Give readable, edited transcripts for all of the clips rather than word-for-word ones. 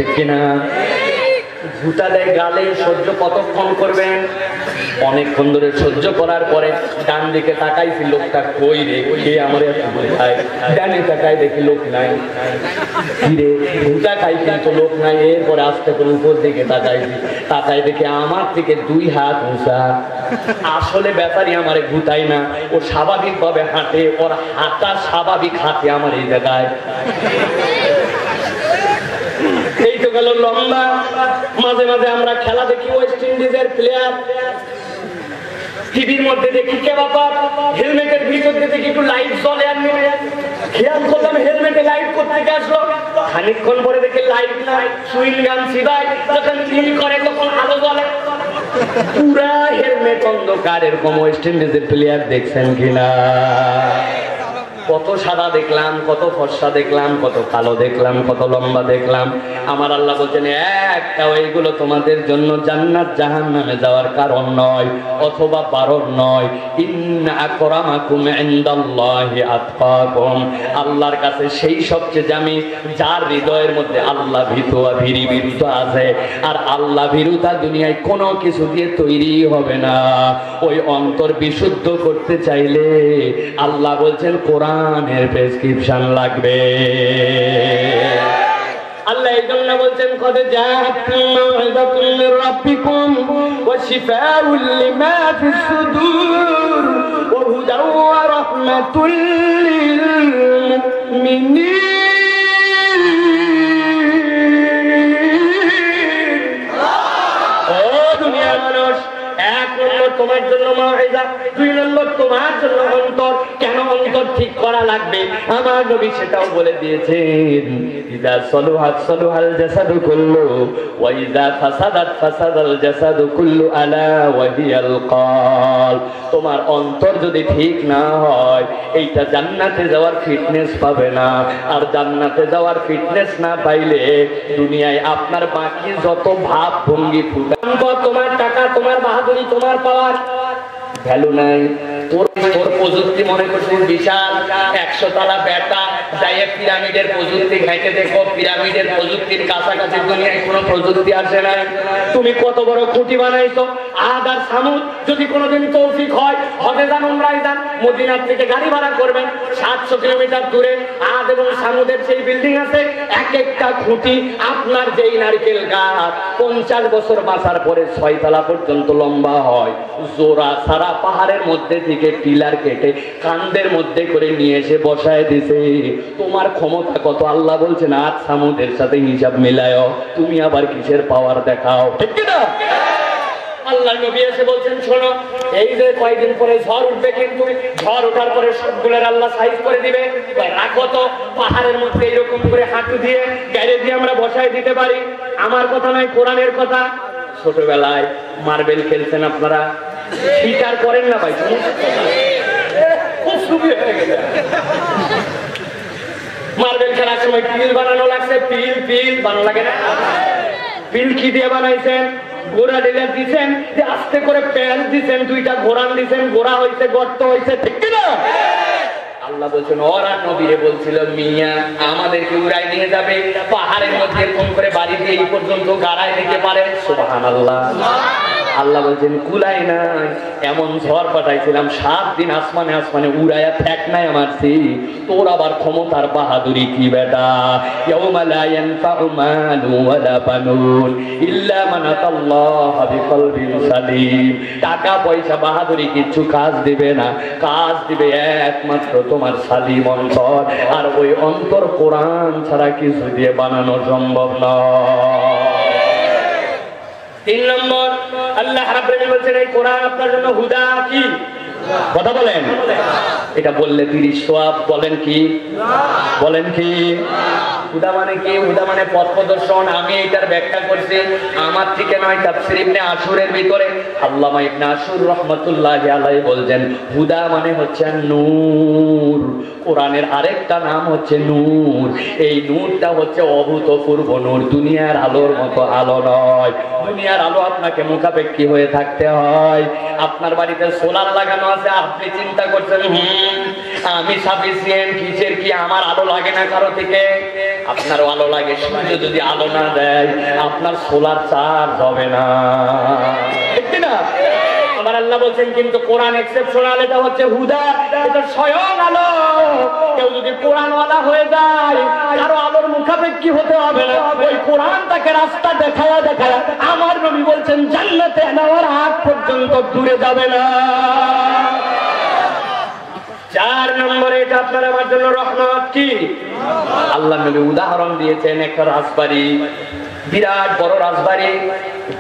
ঠিক কিনা? ভুতা দেয় গালে, সহ্য কতক্ষণ করবেন? অনেকক্ষণ ধরে সহ্য করার পরে ডান দিকে তাকাইছি, লোকটা কই রে, কে আমার ডানে তাকাই দেখি লোক নাই, ফিরে ভুতা খাই কিন্তু লোক নাই। এরপরে আস্তে করে উপর দিকে তাকাইছি, তাকাই দেখে আমার থেকে 2 হাত উঁচা। আসলে ব্যাপারই আমার ভুতাই না, ও স্বাভাবিক ভাবে হাঁটে, ওর হাঁটা স্বাভাবিক হাঁটে আমার এই জায়গায়। এই তো গেল লম্বা। মাঝে মাঝে আমরা খেলা দেখি, ওয়েস্ট ইন্ডিজের প্লেয়ার, টিভির মধ্যে দেখি কে বাবা হেলমেটের ভিতর দিয়ে দেখি একটু লাইট জ্বলে, আর নেমে খেয়াল করলাম হেলমেটে লাইট কোথেকে আসলো। খানিকক্ষণ পরে দেখি লাইট নাই, সুইং গান সিবাই যখন ক্লিন করে তখন আলো জ্বলে, পুরা হেলমেট অন্ধকার। এরকম ওয়েস্ট ইন্ডিজের প্লেয়ার দেখছেন কিনা? কত সাদা দেখলাম, কত ফর্সা দেখলাম, কত কালো দেখলাম, কত লম্বা দেখলাম। আমার আল্লাহ বলছেন একটাও এইগুলো তোমাদের জন্য জান্নাত জাহান্নামে যাওয়ার কারণ নয়, অথবা বারণ নয়। ইন্না আকরামাকুম ইনদাল্লাহি আতকাকুম, আল্লাহর কাছে সেই সবচেয়ে দামি যার হৃদয়ের মধ্যে আল্লাহ ভীরুতা আছে। আর আল্লাহ ভীরুতা দুনিয়ায় কোনো কিছু দিয়ে তৈরি হবে না। ওই অন্তর বিশুদ্ধ করতে চাইলে আল্লাহ বলছেন কোরআনের প্রেসক্রিপশন লাগবে। আল্লাহ এই জন্য বলছেন কদ জাআকুম মাউইযাতুম মির রাব্বিকুম ওয়া শিফাউল লিমা ফিস সুদূর ওয়া হুদাও ওয়া রাহমাতুল লিল মুমিনিন। ও দুনিয়ার মানুষ, 1 নম্বর তোমার জন্য মাউইযা, 2 নম্বর তোমার জন্য অন্তর। কেন অন্তর ঠিক করা লাগবে? আমার নবী সেটাও বলে দিয়েছেন, ইযা সালুহাত সালুহাল জাসাদু কুল্লু ওয়া ইযা ফাসাদাত ফাসাদাল জাসাদু কুল্লু আলা ওয়া হিয়াল কলব। তোমার অন্তর যদি ঠিক না হয়, এইটা জান্নাতে যাওয়ার ফিটনেস পাবে না। আর জান্নাতে যাওয়ার ফিটনেস না পাইলে দুনিয়ায় আপনার বাকি যত ভাব ভঙ্গি তোমার টাকা, তোমার বাহাদুরি, তোমার পাওয়ার ভ্যালু নাই। তোর প্রযুক্তি মনে করছিস বিশাল, 100 তলা বেটা যাইয়ে পিরামিডের প্রযুক্তি ঘাইতে দেখো, পিরামিডের প্রযুক্তির কাছাকাছি দুনিয়ায় কোনো প্রযুক্তি আসে নাই। তুমি কত বড় খুঁটি বানাইছো। আদ আর সামুদ যদি কোনোদিন তৌফিক হয়, হজে যান, উমরায় যান, মদিনার থেকে গাড়ি ভাড়া করবেন, 700 কিলোমিটার দূরে আদ এবং সামুদের সেই বিল্ডিং আছে। এক একটা খুঁটি আপনার যেই নারকেল গাছ 50 বছর বাঁচার পরে 6 তলা পর্যন্ত লম্বা হয়। জোড়া সারা পাহাড়ের মধ্যে থেকে পিলার কেটে কান্দের মধ্যে করে নিয়ে এসে বসায় দিছে। তোমার ক্ষমতা কত? আল্লাহ বলছেন আজ সামুদের সাথে হিসাব মিলায়ও, তুমি আবার কিসের পাওয়ার দেখাও, ঠিক কিনা? আল্লাহ নবী এসে বলছেন শোনো, এই যে কয়েকদিন পরে ঝড় উঠবে, কিন্তু ঝড় ওঠার পরে সবগুলোর আল্লাহ সাইজ করে দিবে। রাখো তো পাহাড়ের মধ্যে এরকম করে হাঁটু দিয়ে গাড়ি দিয়ে আমরা বসায় দিতে পারি। আমার কথা নয়, কোরআনের কথা। ছোটবেলায় মার্বেল খেলছেন আপনারা, বিচার করেন না ভাই? খুব সুবিধা হয়ে গেছে। মার্বেল খেলার সময় পিল বানানো লাগছে, পিল বানানো লাগে না? পিল কি দিয়ে বানাইছেন? ঘোড়া ডিলার দিচ্ছেন, আস্তে করে প্যান্ট দিচ্ছেন, 2টা ঘোড়ান দিচ্ছেন, ঘোড়া হয়েছে, গর্ত হয়েছে, ঠিক কিনা? আল্লাহ বলছেন ওরা নবীরে বলছিল মিয়া আমাদেরকে উড়াই নিয়ে যাবে, পাহাড়ের মধ্যে এরকম করে বাড়ি দিয়ে এই পর্যন্ত গাড়ায় দিতে পারে। সুবহানাল্লাহ। আল্লাহ বলছেন কুলাই নাই, এমন ঝড় পাঠাইছিলাম 7 দিন আসমানে আসমানে উড়াইয়া ঠেক নাই আমারছি। তোর আবার ক্ষমতার বাহাদুরি কি বেটা? ইয়াউমা লা ইয়ানফাউ মালু ওয়ালা বানুন ইল্লা মান আতাল্লাহা বিকলবিন সালিম। টাকা পয়সা বাহাদুরি কিছু কাজ দিবে না, কাজ দিবে একমাত্র তোমার সালিম অন্তর। আর ওই অন্তর কোরআন ছাড়া কিছু দিয়ে বানানো সম্ভব নয়। 3 নম্বর আল্লাহ রাব্বুল আলামিন বলেন এই কোরআন আপনার জন্য হুদা কি? কথা বলেন। এটা বললে 30 সওয়াব। বলেন কি? বলেন কি? হুদা মানে কি? হুদা মানে পথ প্রদর্শন। আমি এটার ব্যাখ্যা করছি আমার থেকে নয়, তাফসীর ইবনে আশুরের ভিতরে আল্লামা ইবনে আশুর রাহমাতুল্লাহি আলাইহি বলেন হুদা মানে হচ্ছে নূর। কোরআনের আরেকটা নাম হচ্ছে নূর। এই নূরটা হচ্ছে অভূতপূর্ব নূর, দুনিয়ার আলোর মতো আলো নয়। দুনিয়ার আলো আপনাকে মুখাপেক্ষী হয়ে থাকতে হয়। আপনার বাড়িতে সোলার লাগানো আছে, আপনি চিন্তা করছেন আমি সাফিসিয়েন্ট, কিসের কি আমার আলো লাগে না কারো থেকে? আপনারও আলো লাগে। সূর্য যদি আলো না দেয় আপনার সোলার চার্জ হবে না, ঠিক না? আমার আল্লাহ বলছেন কিন্তু কোরআন এক্সেপশনাল, এটা হচ্ছে হুদা, এটা স্বয়ং আলো। কেউ যদি কোরআনওয়ালা হয়ে যায় কারো আলোর মুখাপেক্ষী হতে হবে না, ওই কোরআন তাকে রাস্তা দেখায়া দেখায়া আমার নবী বলছেন জান্নাতে নেওয়ার আগ পর্যন্ত দূরে যাবে না। 4 নম্বরে এটা আপনার আমার জন্য রহমত। কি? আল্লাহ নবী উদাহরণ দিয়েছেন একটা রাজবাড়ি, বিরাট বড় রাজবাড়ি,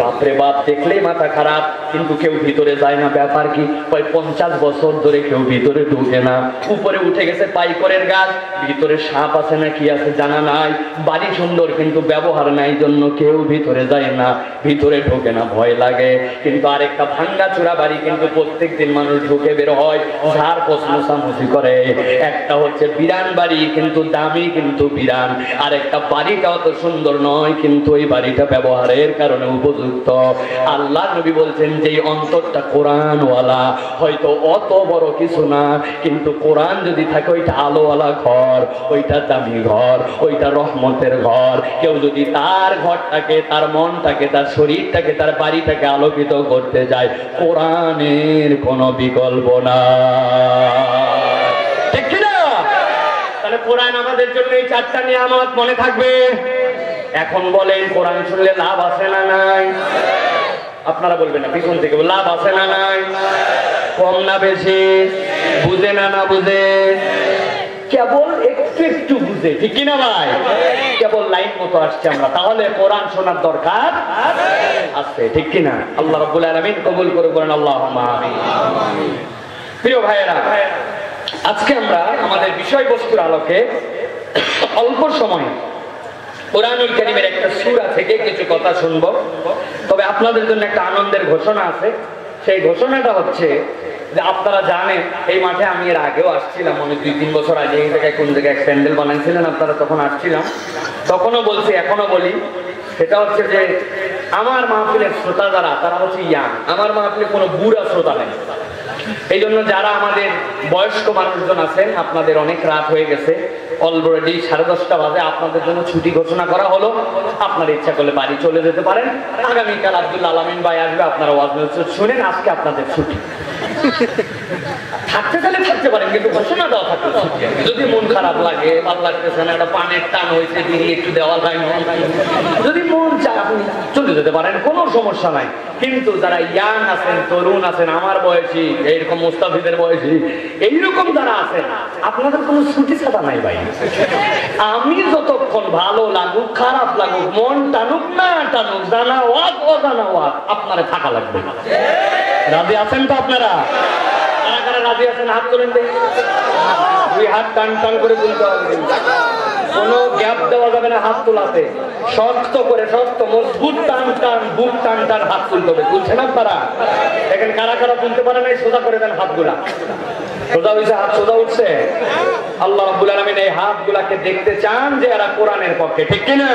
বাপরে বাপ দেখলেই মাথা খারাপ, কিন্তু কেউ ভিতরে যায় না। ব্যাপার কি? 50 বছর ধরে কেউ ভিতরে ঢুকে না। উপরে উঠে গেছে পাইকরের গাছ, ভিতরে সাপ আছে না কি আছে জানা নাই। বাড়ি সুন্দর কিন্তু ব্যবহার নাই জন্য কেউ ভিতরে যায় না, ভিতরে ঢোকে না, ভয় লাগে। কিন্তু আরেকটা ভাঙ্গা চূড়া বাড়ি, কিন্তু প্রত্যেকদিন মানুষ ঢুকে বের হয়, ঝাড় মোছামুছি করে। একটা হচ্ছে বিরান বাড়ি, কিন্তু দামি, কিন্তু বিরান। আরেকটা বাড়িটাও তো সুন্দর নয়, কিন্তু ওই বাড়িটা ব্যবহারের কারণে উপযুক্ত। আল্লাহ নবী বলছেন যে অন্তরটা কোরআনওয়ালা, হয়তো অত বড় কিছু না, কিন্তু কোরআন যদি থাকে ওইটা আলোওয়ালা ঘর, ওইটা দামি ঘর, ওইটা রহমতের ঘর। কেউ যদি তার ঘরটাকে, তার মনটাকে, তার শরীরটাকে, তার বাড়িটাকে আলোকিত করতে যায়, কোরআনের কোনো বিকল্প না, ঠিক কিনা? তাহলে কোরআন আমাদের জন্য এই 4টা নিয়ামত মনে থাকবে। এখন বলেন কোরআন শুনলে লাভ আছে না নাই? আপনারা বলবেন না, পিছন থেকে লাভ আছে না নাই? কম না বেশি? বুঝে না না বুঝে? কেবল একটু একটু বুঝে, ঠিক কিনা ভাই? কেবল লাইন মতো আসছে আমরা, তাহলে কোরআন শোনার দরকার আছে, ঠিক কিনা? আল্লাহ রাব্বুল আলামিন কবুল করে বলেন আল্লাহুম্মা আমিন। প্রিয় ভাইয়েরা, আজকে আমরা আমাদের বিষয়বস্তুর আলোকে অল্প সময় কোরআনুল কারীমের একটা সূরা থেকে কিছু কথা শুনবো। তবে আপনাদের জন্য একটা আনন্দের ঘোষণা আছে। সেই ঘোষণাটা হচ্ছে যে আপনারা জানেন এই মাঠে আমি এর আগেও আসছিলাম, অনেক 2-3 বছর আগে এই জায়গায় কোন জায়গায় প্যান্ডেল বানাইছিলেন আপনারা, তখন আসছিলাম, তখনও বলছি এখনো বলি। সেটা হচ্ছে যে আমার মাহফিলের শ্রোতা যারা, তারা হচ্ছে ইয়াং। আমার মাহফিলে কোনো বুড়া শ্রোতা নেই। এই জন্য যারা আমাদের বয়স্ক মানুষজন আছেন, আপনাদের অনেক রাত হয়ে গেছে, অলরেডি 10:30 বাজে, আপনাদের জন্য ছুটি ঘোষণা করা হলো। আপনারা ইচ্ছা করলে বাড়ি চলে যেতে পারেন। আগামীকাল আব্দুল আলামিন ভাই আসবে, আপনারা ওয়াজ নসিহত শুনেন। আজকে আপনাদের ছুটি। থাকতে চাইলে থাকতে পারেন, কিন্তু ঘোষণা দেওয়া থাকতে ছুটি। যদি মন খারাপ লাগে, ভালো লাগতেছে না, একটা পানের টান হয়েছে, বিড়ি একটু দেওয়া যায় না, যদি মন চায় আপনি চলে যেতে পারেন, কোনো সমস্যা নাই। কিন্তু যারা ইয়াং আছেন, তরুণ আছেন, আমার বয়সী, এইরকম মুস্তাফিদের বয়সী, এইরকম যারা আছেন, আপনাদের কোনো ছুটি ছাড়া নাই ভাই। আমি যতক্ষণ ভালো লাগুক খারাপ লাগুক, মন টানুক না টানুক, জানা ওয়াজ অজানা ওয়াজ, আপনারা থাকা লাগবে। রাজি আছেন তো আপনারা? কারা কারা রাজি আছেন হাত তোলেন দেখি। 2 হাত টান টান করে তুলতে হবে, কোনো গ্যাপ দেওয়া যাবে না হাত তোলাতে। শক্ত করে, শক্ত মজবুত টান টান, বুক টান টান হাত তুলতে হবে। তুলছেন আপনারা? দেখেন কারা কারা তুলতে পারে নাই, সোজা করে দেন হাতগুলা। সোজা হয়েছে, হাত সোজা উঠছে। আল্লাহ রাব্বুল আলামিন এই হাতগুলাকে দেখতে চান যে এরা কোরআনের পক্ষে, ঠিক কিনা?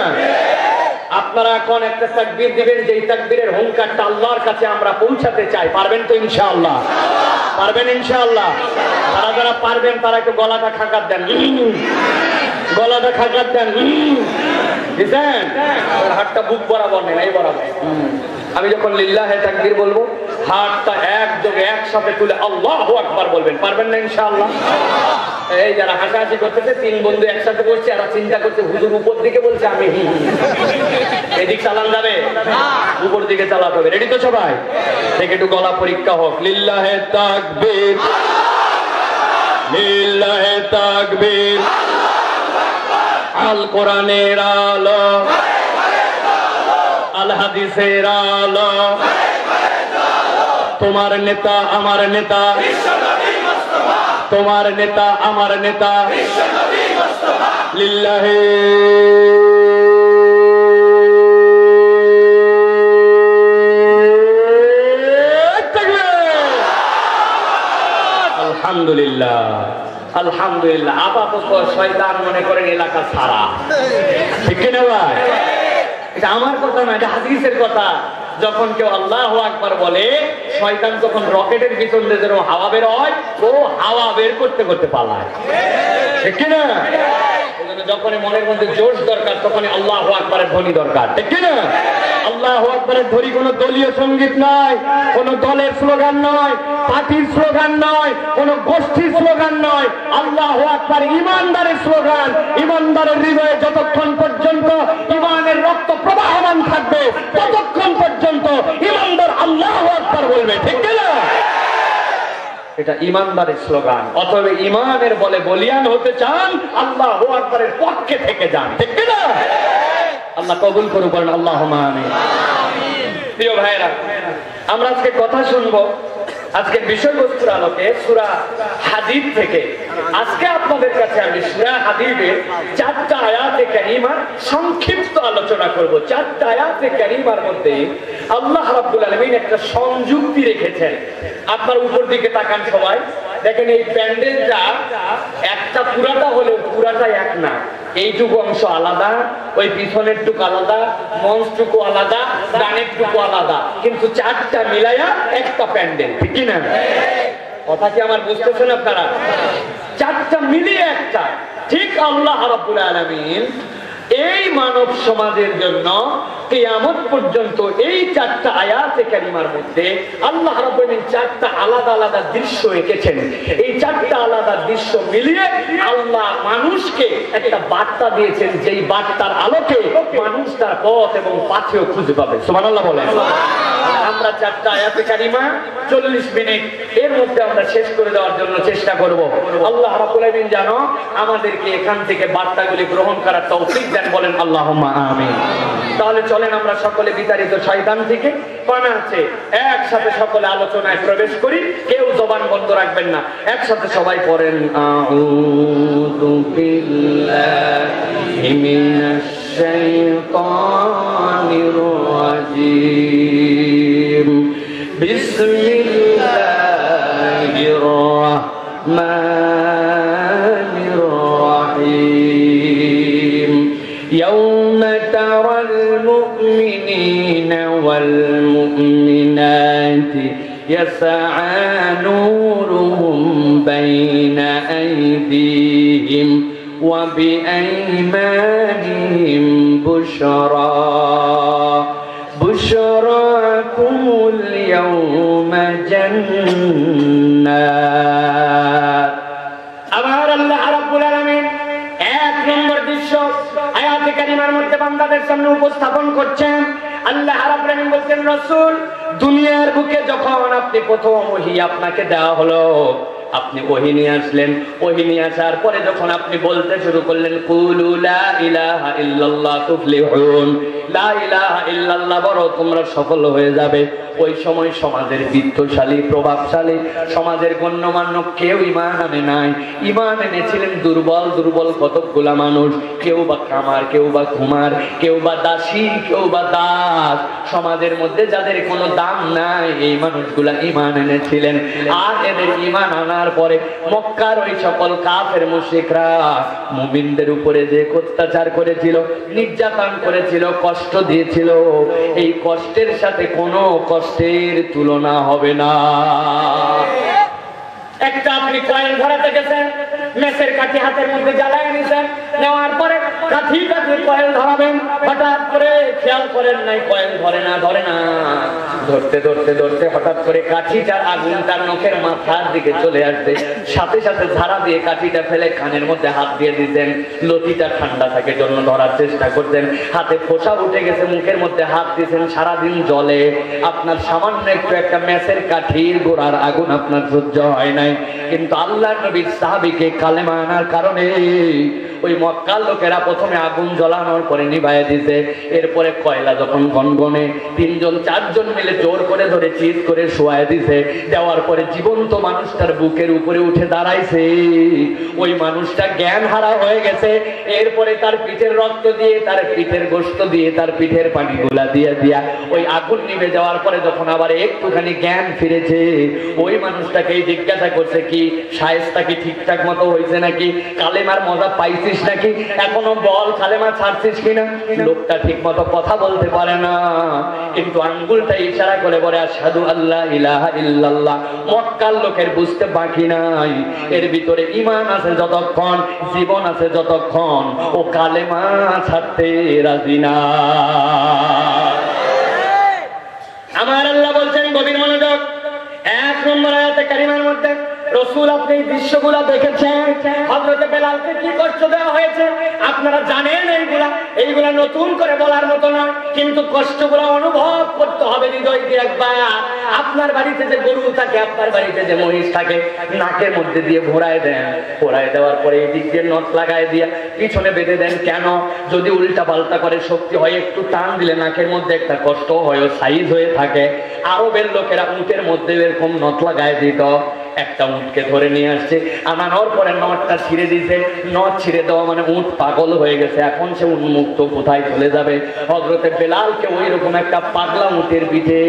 আপনারা এখন একটা তাকবীর দিবেন, যেই তাকবীরের হুঙ্কারটা আল্লাহর কাছে আমরা পৌঁছাতে চাই। পারবেন তো ইনশাআল্লাহ? পারবেন ইনশাআল্লাহ? যারা যারা পারবেন তারা একটু গলাটা খাকাত দেন, গলাটা খাকাত দেন, বুঝছেন? হাতটা বুক বরাবর নেন, এই বরাবর। আমি যখন লিল্লাহে তাকবীর বলবো, হাতটা একযোগে একসাথে তুলে আল্লাহু আকবার বলবেন। পারবেন না ইনশাআল্লাহ? এই যারা হাসাহাসি করতেছে, 3 বন্ধু একসাথে বসছে, এরা চিন্তা করছে হুজুর উপর দিকে বলছে, আমি এদিক চালান যাবে, উপর দিকে চালাতে হবে। রেডি তো সবাই? থেকে একটু গলা পরীক্ষা হোক। লিল্লাহে তাকবীর, লিল্লাহে তাকবীর, আল কোরআনের আলো, আল হাদিসের আলো, তোমার নেতা আমার নেতা, তোমার নেতা আমার নেতা, লিল্লাহে আলহামদুলিল্লাহ, আলহামদুলিল্লাহ। আপাতত শয়তান মনে করেন এলাকা ছাড়া, ঠিক কিনা ভাই? এটা আমার কথা না, এটা হাদিসের কথা। যখন কেউ আল্লাহু আকবার বলে, শয়তান তখন রকেটের পিছন দিয়ে যেরকম হাওয়া বের হয়, ও হাওয়া বের করতে করতে পালায়, ঠিক কিনা? যখনই মনের মধ্যে জোশ দরকার তখনই আল্লাহু আকবারের ধ্বনি দরকার, ঠিক কিনা? আল্লাহু আকবারের ধ্বনি কোন দলীয় সঙ্গীত নয়, কোন দলের স্লোগান নয়, পার্টির স্লোগান নয়, কোন গোষ্ঠীর স্লোগান নয়। আল্লাহু আকবার ইমানদারের স্লোগান। ইমানদারের হৃদয়ে যতক্ষণ পর্যন্ত ইমানের রক্ত প্রবাহমান থাকবে ততক্ষণ পর্যন্ত ইমানদার আল্লাহু আকবার বলবে, ঠিক কিনা? এটা ইমানদারের স্লোগান। অতএব ইমানের বলে বলিয়ান হতে চান, আল্লাহু আকবারের পক্ষে থেকে যান, ঠিক কিনা? আল্লাহ কবুল করুন, বলেন আল্লাহুম্মা আমিন। প্রিয় ভাইরা, আমরা আজকে কথা শুনবো আজকের বিষয়বস্তুর আলোকে সূরা হাদীদ থেকে। আজকে আপনাদের কাছে আমি সূরা হাদীদের 4টা আয়াতে কারিমা সংক্ষিপ্ত আলোচনা করব। 4টা আয়াতে কারিমার মধ্যে আল্লাহ রাব্বুল আলামিন একটা সংযুক্তি রেখেছেন। আপনার উপর দিকে তাকান সবাই, দেখেন এই প্যান্ডেলটা একটা পুরাটা হলে পুরাটা এক না, এইটুকু অংশ আলাদা, ওই পিছনের টুকু আলাদা, মঞ্চটুকু আলাদা, ডানের টুকু আলাদা, কিন্তু 4টা মিলাইয়া একটা প্যান্ডেল, ঠিক কিনা? কথা কি আমার বুঝতেছেন আপনারা? 4টা মিলিয়ে একটা। ঠিক আল্লাহ রাব্বুল আলামিন এই মানব সমাজের জন্য কিয়ামত পর্যন্ত এই 4টা আয়াতে কারিমার মধ্যে আল্লাহ রাব্বুল আলামিন 4টা আলাদা আলাদা দৃশ্য এঁকেছেন। এই 4টা আলাদা দৃশ্য মিলিয়ে আল্লাহ মানুষকে একটা বার্তা দিয়েছেন, যেই বার্তার আলোকে মানুষ তার পথ এবং পাথেও খুঁজে পাবে। সুবহানাল্লাহ বলেন। আমরা 4টা আয়াতে কারিমা 40 মিনিট এর মধ্যে আমরা শেষ করে দেওয়ার জন্য চেষ্টা করব। আল্লাহ রাব্বুল আলামিন জানো আমাদেরকে এখান থেকে বার্তাগুলি গ্রহণ করার তৌফিক দেন, বলেন আল্লাহুম্মা আমিন। তাহলে চলেন আমরা সকলে বিতাড়িত শয়তান থেকে কমে আছে একসাথে সকলে আলোচনায় প্রবেশ করি। কেউ জবান বন্ধ রাখবেন না, একসাথে সবাই পড়েন আউযু বিল্লাহি মিনাশ শাইতানির রাজীম বিসমিল্লাহির রাহমানির রাহিম ইয়াউমা তারাল মুমিনিনা ওয়াল মুমিনাতি ইয়াসআ নূরুহুম বাইনা আইদিহিম ওয়া বিআইমানিহিম বুশরাকুমুল ইয়াউমা জান্নাত। আমার আল্লাহ রাব্বুল আলামিন 1 নম্বর দৃশ্য আয়াতে কারিমার মধ্যে বান্দাদের সামনে উপস্থাপন করছেন। আল্লাহ রাব্বুল আলামিন বলছেন, রাসূল দুনিয়ার বুকে যখন আপনি প্রথম ওহী আপনাকে দেওয়া হলো, আপনি ওহী নিয়ে আসলেন। ওহী নিয়ে আসার পরে যখন আপনি বলতে শুরু করলেন কুলু লা ইলাহা ইল্লাল্লাহ তুফলিহুন, লা ইলাহা ইল্লাল্লাহ বলো তোমরা সফল হয়ে যাবে। ওই সময় সমাজের বিত্তশালী প্রভাবশালী সমাজের গণ্যমান্য কেউ ঈমান আনে নাই। ঈমান এনেছিলেন দুর্বল দুর্বল কতকগুলা মানুষ, কেউ বা কামার, কেউ বা কুমার, কেউ বা দাসী, কেউ বা দাস। সমাজের মধ্যে যাদের কোনো দাম নাই এই মানুষগুলা ঈমান এনেছিলেন। আর এদের ঈমান আনার পরে মক্কার ওই সকল কাফের মুশরিকরা মুমিনদের উপরে যে অত্যাচার করেছিল, নির্যাতন করেছিল, কষ্ট দিয়েছিল, এই কষ্টের সাথে কোনো কষ্টের তুলনা হবে না। একটা আপনি কয়েন ধরাতে গেছেন, মেসের কাঠি হাতের মধ্যে জ্বালায় নিয়েছেন, নেওয়ার পরে কাঠি কাঠি কয়েন ধরাবেন, হঠাৎ করে খেয়াল করেন নাই কয়েন ধরে না ধরতে ধরতে ধরতে হঠাৎ করে কাঠিটার আগুনটার নখের মাথার দিকে চলে আসবে। সাথে সাথে ধারা দিয়ে কাঠিটা ফেলে কানের মধ্যে হাত দিয়ে দিতেন, লতিটা ঠান্ডা থাকে জন্য ধরার চেষ্টা করতেন। হাতে ফোঁসা উঠে গেছে, মুখের মধ্যে হাত দিয়েছেন, সারাদিন জলে। আপনার সামান্য একটু একটা মেসের কাঠির গোড়ার আগুন আপনার সহ্য হয় নাই, কিন্তু আল্লাহর নবীর সাহাবীকে কালেমা আনার কারণে ওই মক্কার লোকেরা প্রথমে আগুন জ্বালানোর পরে নিভাইয়া দিতে, এরপরে কয়লা যখন গনগনে 3জন 4জন মিলে জোর করে ধরে চিৎ করে শোয়ায় দিছে, দেওয়ার পরে জীবন্ত মানুষটার বুকের উপরে উঠে দাঁড়াইছে। ওই মানুষটা জ্ঞান হারা হয়ে গেছে। এরপরে তার পিঠের রক্ত দিয়ে, তার পিঠের গোশত দিয়ে, তার পিঠের পানিগুলা দিয়ে দিয়া ওই আগুন নিভে যাওয়ার পরে যখন আবার একটুখানি জ্ঞান ফিরেছে, ওই মানুষটাকে জিজ্ঞাসা করছে, কি শায়েস্তা কি ঠিকঠাক মতো হয়েছে নাকি, কালেমার মজা পাইছিস নাকি, এখনো বল কালেমা ছাড়ছিস কিনা। লোকটা ঠিক মতো কথা বলতে পারে না, কিন্তু আঙ্গুলটা ইশারা করে বলে আশহাদু আল্লা ইলাহা ইল্লাল্লাহ। মক্কার লোকের বুঝতে বাকি নাই এর ভিতরে ঈমান আছে যতক্ষণ, জীবন আছে যতক্ষণ, ও কালেমা ছাড়তে রাজি না। আমার আল্লাহ বলছেন, গভীর মনোযোগ, 1 নম্বর আয়াতে কারিমার মধ্যে রাসূল আপনি এই দৃশ্যগুলো দেখেছেন, হযরত বেলালকে কি কষ্ট দেওয়া হয়েছে আপনারা জানেন। এইগুলা নতুন করে বলার মতো নয়, কিন্তু কষ্টগুলো অনুভব করতে হবে হৃদয় দিয়ে একবার। আপনার বাড়িতে যে গরু থাকে, আপনার বাড়িতে যে মহিষ থাকে, নাকের মধ্যে দিয়ে ঘোরায় দেন, ঘোরায় দেওয়ার পরে এই দিক দিয়ে নট লাগায় দিয়ে পিছনে বেঁধে দেন। কেন? যদি উল্টা পাল্টা করে শক্তি হয়, একটু টান দিলে নাকের মধ্যে একটা কষ্ট হয়, সাইজ হয়ে থাকে। আরবের লোকেরা উটের মধ্যে এরকম নট লাগায় দিত। একটা উটকে ধরে নিয়ে আসছে, আনানোর পরে নটটা ছিঁড়ে দিয়েছে। নট ছিঁড়ে দেওয়া মানে উট পাগল হয়ে গেছে, এখন সে উন্মুক্ত কোথায় চলে যাবে। হযরতে বেলালকে ওই রকম একটা পাগলা উটের পিঠে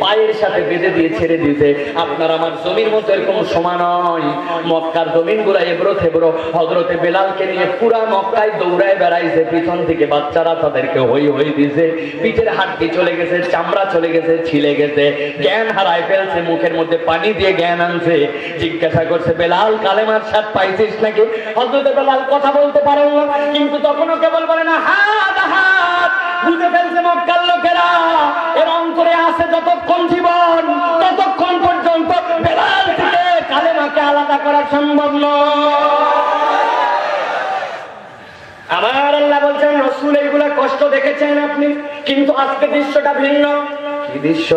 পায়ের সাথে বেঁধে দিয়ে ছেড়ে দিয়েছে। আপনার আমার জমির মতো এরকম সমান নয়, মক্কার জমিন গুলা এবড়ো থেবড়ো। হযরতে বেলালকে নিয়ে পুরা মক্কায় দৌড়ায় বেড়াইছে, পিছন থেকে বাচ্চারা তাদেরকে হই হই দিছে। পিঠের হাড্ডি চলে গেছে, চামড়া চলে গেছে, ছিলে গেছে, জ্ঞান হারায় ফেলছে। মুখের মধ্যে পানি দিয়ে জ্ঞান আনছে। জিজ্ঞাসা করছে, বেলাল কালেমার স্বাদ পাইছিস নাকি? হযরত বেলাল কথা বলতে পারেন না, কিন্তু তখনও কেবল বলে না হাত হাত। বুঝে ফেলছে মক্কার লোকেরা এর অন্তরে আছে যতক্ষণ জীবন, ততক্ষণ পর্যন্ত বেলাল থেকে কালেমাকে আলাদা করা সম্ভব নয়। আমার আল্লাহ বলছেন, রাসূল এইগুলা কষ্ট দেখেছেন আপনি, কিন্তু আজকে দৃশ্যটা ভিন্ন। কি দৃশ্য?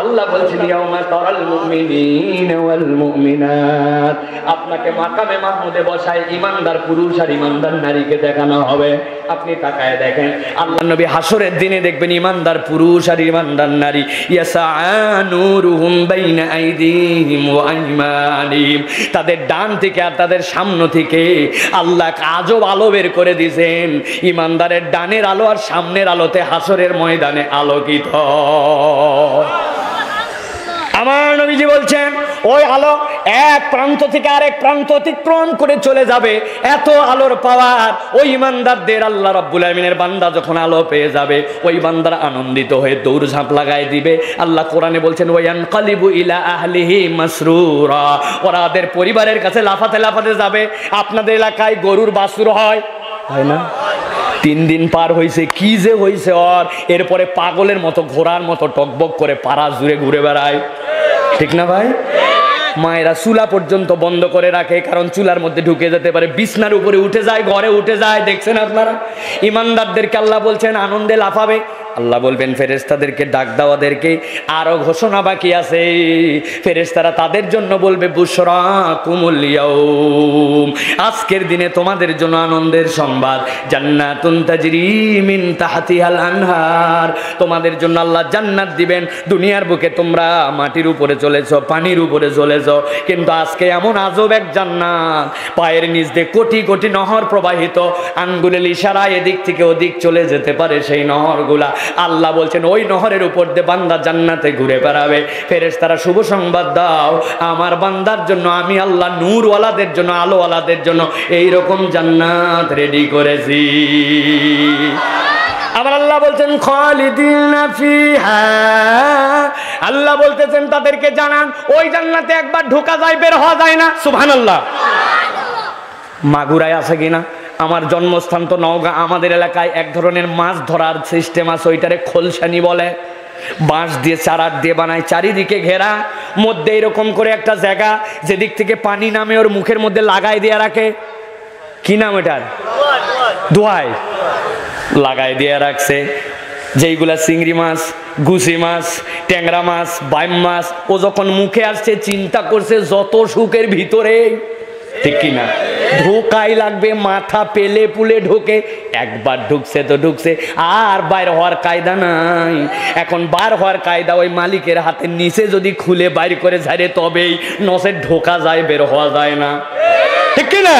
আল্লাহ বলছেন, ইয়াউমা তারাল মুমিনিনা ওয়াল মুমিনাত। আপনাকে মাকামে মাহমুদে বসায় ঈমানদার পুরুষ আর ঈমানদার নারীকে দেখানো হবে। আপনি তাকায় দেখেন, আল্লাহ নবী হাসরের দিনে দেখবেন ঈমানদার পুরুষ আর ঈমানদার নারী, ইয়াসআ নূরুহুম বাইনা আইদিহিম ওয়া আইমানিহিম, তাদের ডান থেকে আর তাদের সামনে থেকে আল্লাহ আজব আলো বের করে দিয়েছেন। ঈমানদারের ডানের আলো আর সামনের আলোতে হাসরের ময়দানে আলোকিত। আমার নবীজি বলছেন, ওই আলো এক প্রান্ত থেকে আরেক প্রান্ত অতিক্রম করে চলে যাবে। এত আলোর পাওয়ার ওই ইমানদারদের আল্লাহ রাব্বুল আলামিনের বান্দা যখন আলো পেয়ে যাবে, ওই বান্দারা আনন্দিত হয়ে দৌড়ঝাঁপ লাগায় দিবে। আল্লাহ কোরআনে বলছেন, ওয়ায়ানকালিবু ইলা আহলিহি মাসরুরা, ওরা ওদের পরিবারের কাছে লাফাতে লাফাতে যাবে। আপনাদের এলাকায় গরুর বাছুর হয় না? 3 দিন পার হয়েছে, কি যে হয়েছে ওর, এরপরে পাগলের মতো ঘোড়ার মতো টকবক করে পাড়া জুড়ে ঘুরে বেড়ায়, ঠিক না ভাই? মায়েরা চুলা পর্যন্ত বন্ধ করে রাখে, কারণ চুলার মধ্যে ঢুকে যেতে পারে। বিছনার উপরে উঠে যায়, ঘরে উঠে যায়, দেখছেন আপনারা? ইমানদারদেরকে আল্লাহ বলছেন আনন্দে লাফাবে। আল্লাহ বলবেন ফেরেশতাদেরকে ডাক দাওয়াদেরকে, আরো ঘোষণা বাকি আছে। ফেরেশতারা তাদের জন্য বলবে, বুশরাকুমুল ইয়াউম, আজকের দিনে তোমাদের জন্য আনন্দের সংবাদ। জান্নাতুন তাজরি মিন তাহতিহাল আনহার, তোমাদের জন্য আল্লাহ জান্নাত দিবেন। দুনিয়ার বুকে তোমরা মাটির উপরে চলেছো, পানির উপরে চলেছো, কিন্তু আজকে এমন আজব এক জান্নাত, পায়ের নিচ দিয়ে কোটি কোটি নহর প্রবাহিত, আঙ্গুলের ইশারায় এদিক থেকে ওদিক চলে যেতে পারে সেই নহরগুলা। আল্লাহ বলছেন, ওই নহরের উপর দিয়ে বান্দা জান্নাতে ঘুরে বেড়াবে। ফেরেশতারা শুভ সংবাদ দাও, আমার বান্দার জন্য আমি আল্লাহ নূরওয়ালাদের জন্য, আলোওয়ালাদের জন্য এইরকম জান্নাত রেডি করেছি। আমার আল্লাহ বলছেন, খালিদিনা ফিহা, আল্লাহ বলতেছেন তাদেরকে জানান, ওই জান্নাতে একবার ঢোকা যায়, বের হওয়া যায় না। সুবহানাল্লাহ। মাগুরায় আছে কিনা? আমার জন্মস্থান তো নওগাঁ। আমাদের এলাকায় এক ধরনের মাছ ধরার সিস্টেম আছে, ওইটারে খোলসানি বলে। বাঁশ দিয়ে চারার দিয়ে বানায়, চারিদিকে ঘেরা, মধ্যে এরকম করে একটা জায়গা, যেদিক থেকে পানি নামে ওর মুখের মধ্যে লাগাই দিয়ে রাখে। কি নাম এটার? দোয়াই লাগাই দিয়ে রাখছে। যেইগুলা চিংড়ি মাছ, গুছি মাছ, ট্যাংরা মাছ, বাইম মাছ, ও যখন মুখে আসছে চিন্তা করছে যত সুখের ভিতরে, ঠিক কিনা? ঢোকাই লাগবে, মাথা পেলে পুলে ঢোকে। একবার ঢুকছে তো ঢুকছে, আর বাইর হওয়ার কায়দা নাই। এখন বার হওয়ার কায়দা ওই মালিকের হাতের নিচে যদি খুলে বাইর করে ঝাড়ে তবেই, নসে ঢোকা যায়, বের হওয়া যায় না, ঠিক কিনা?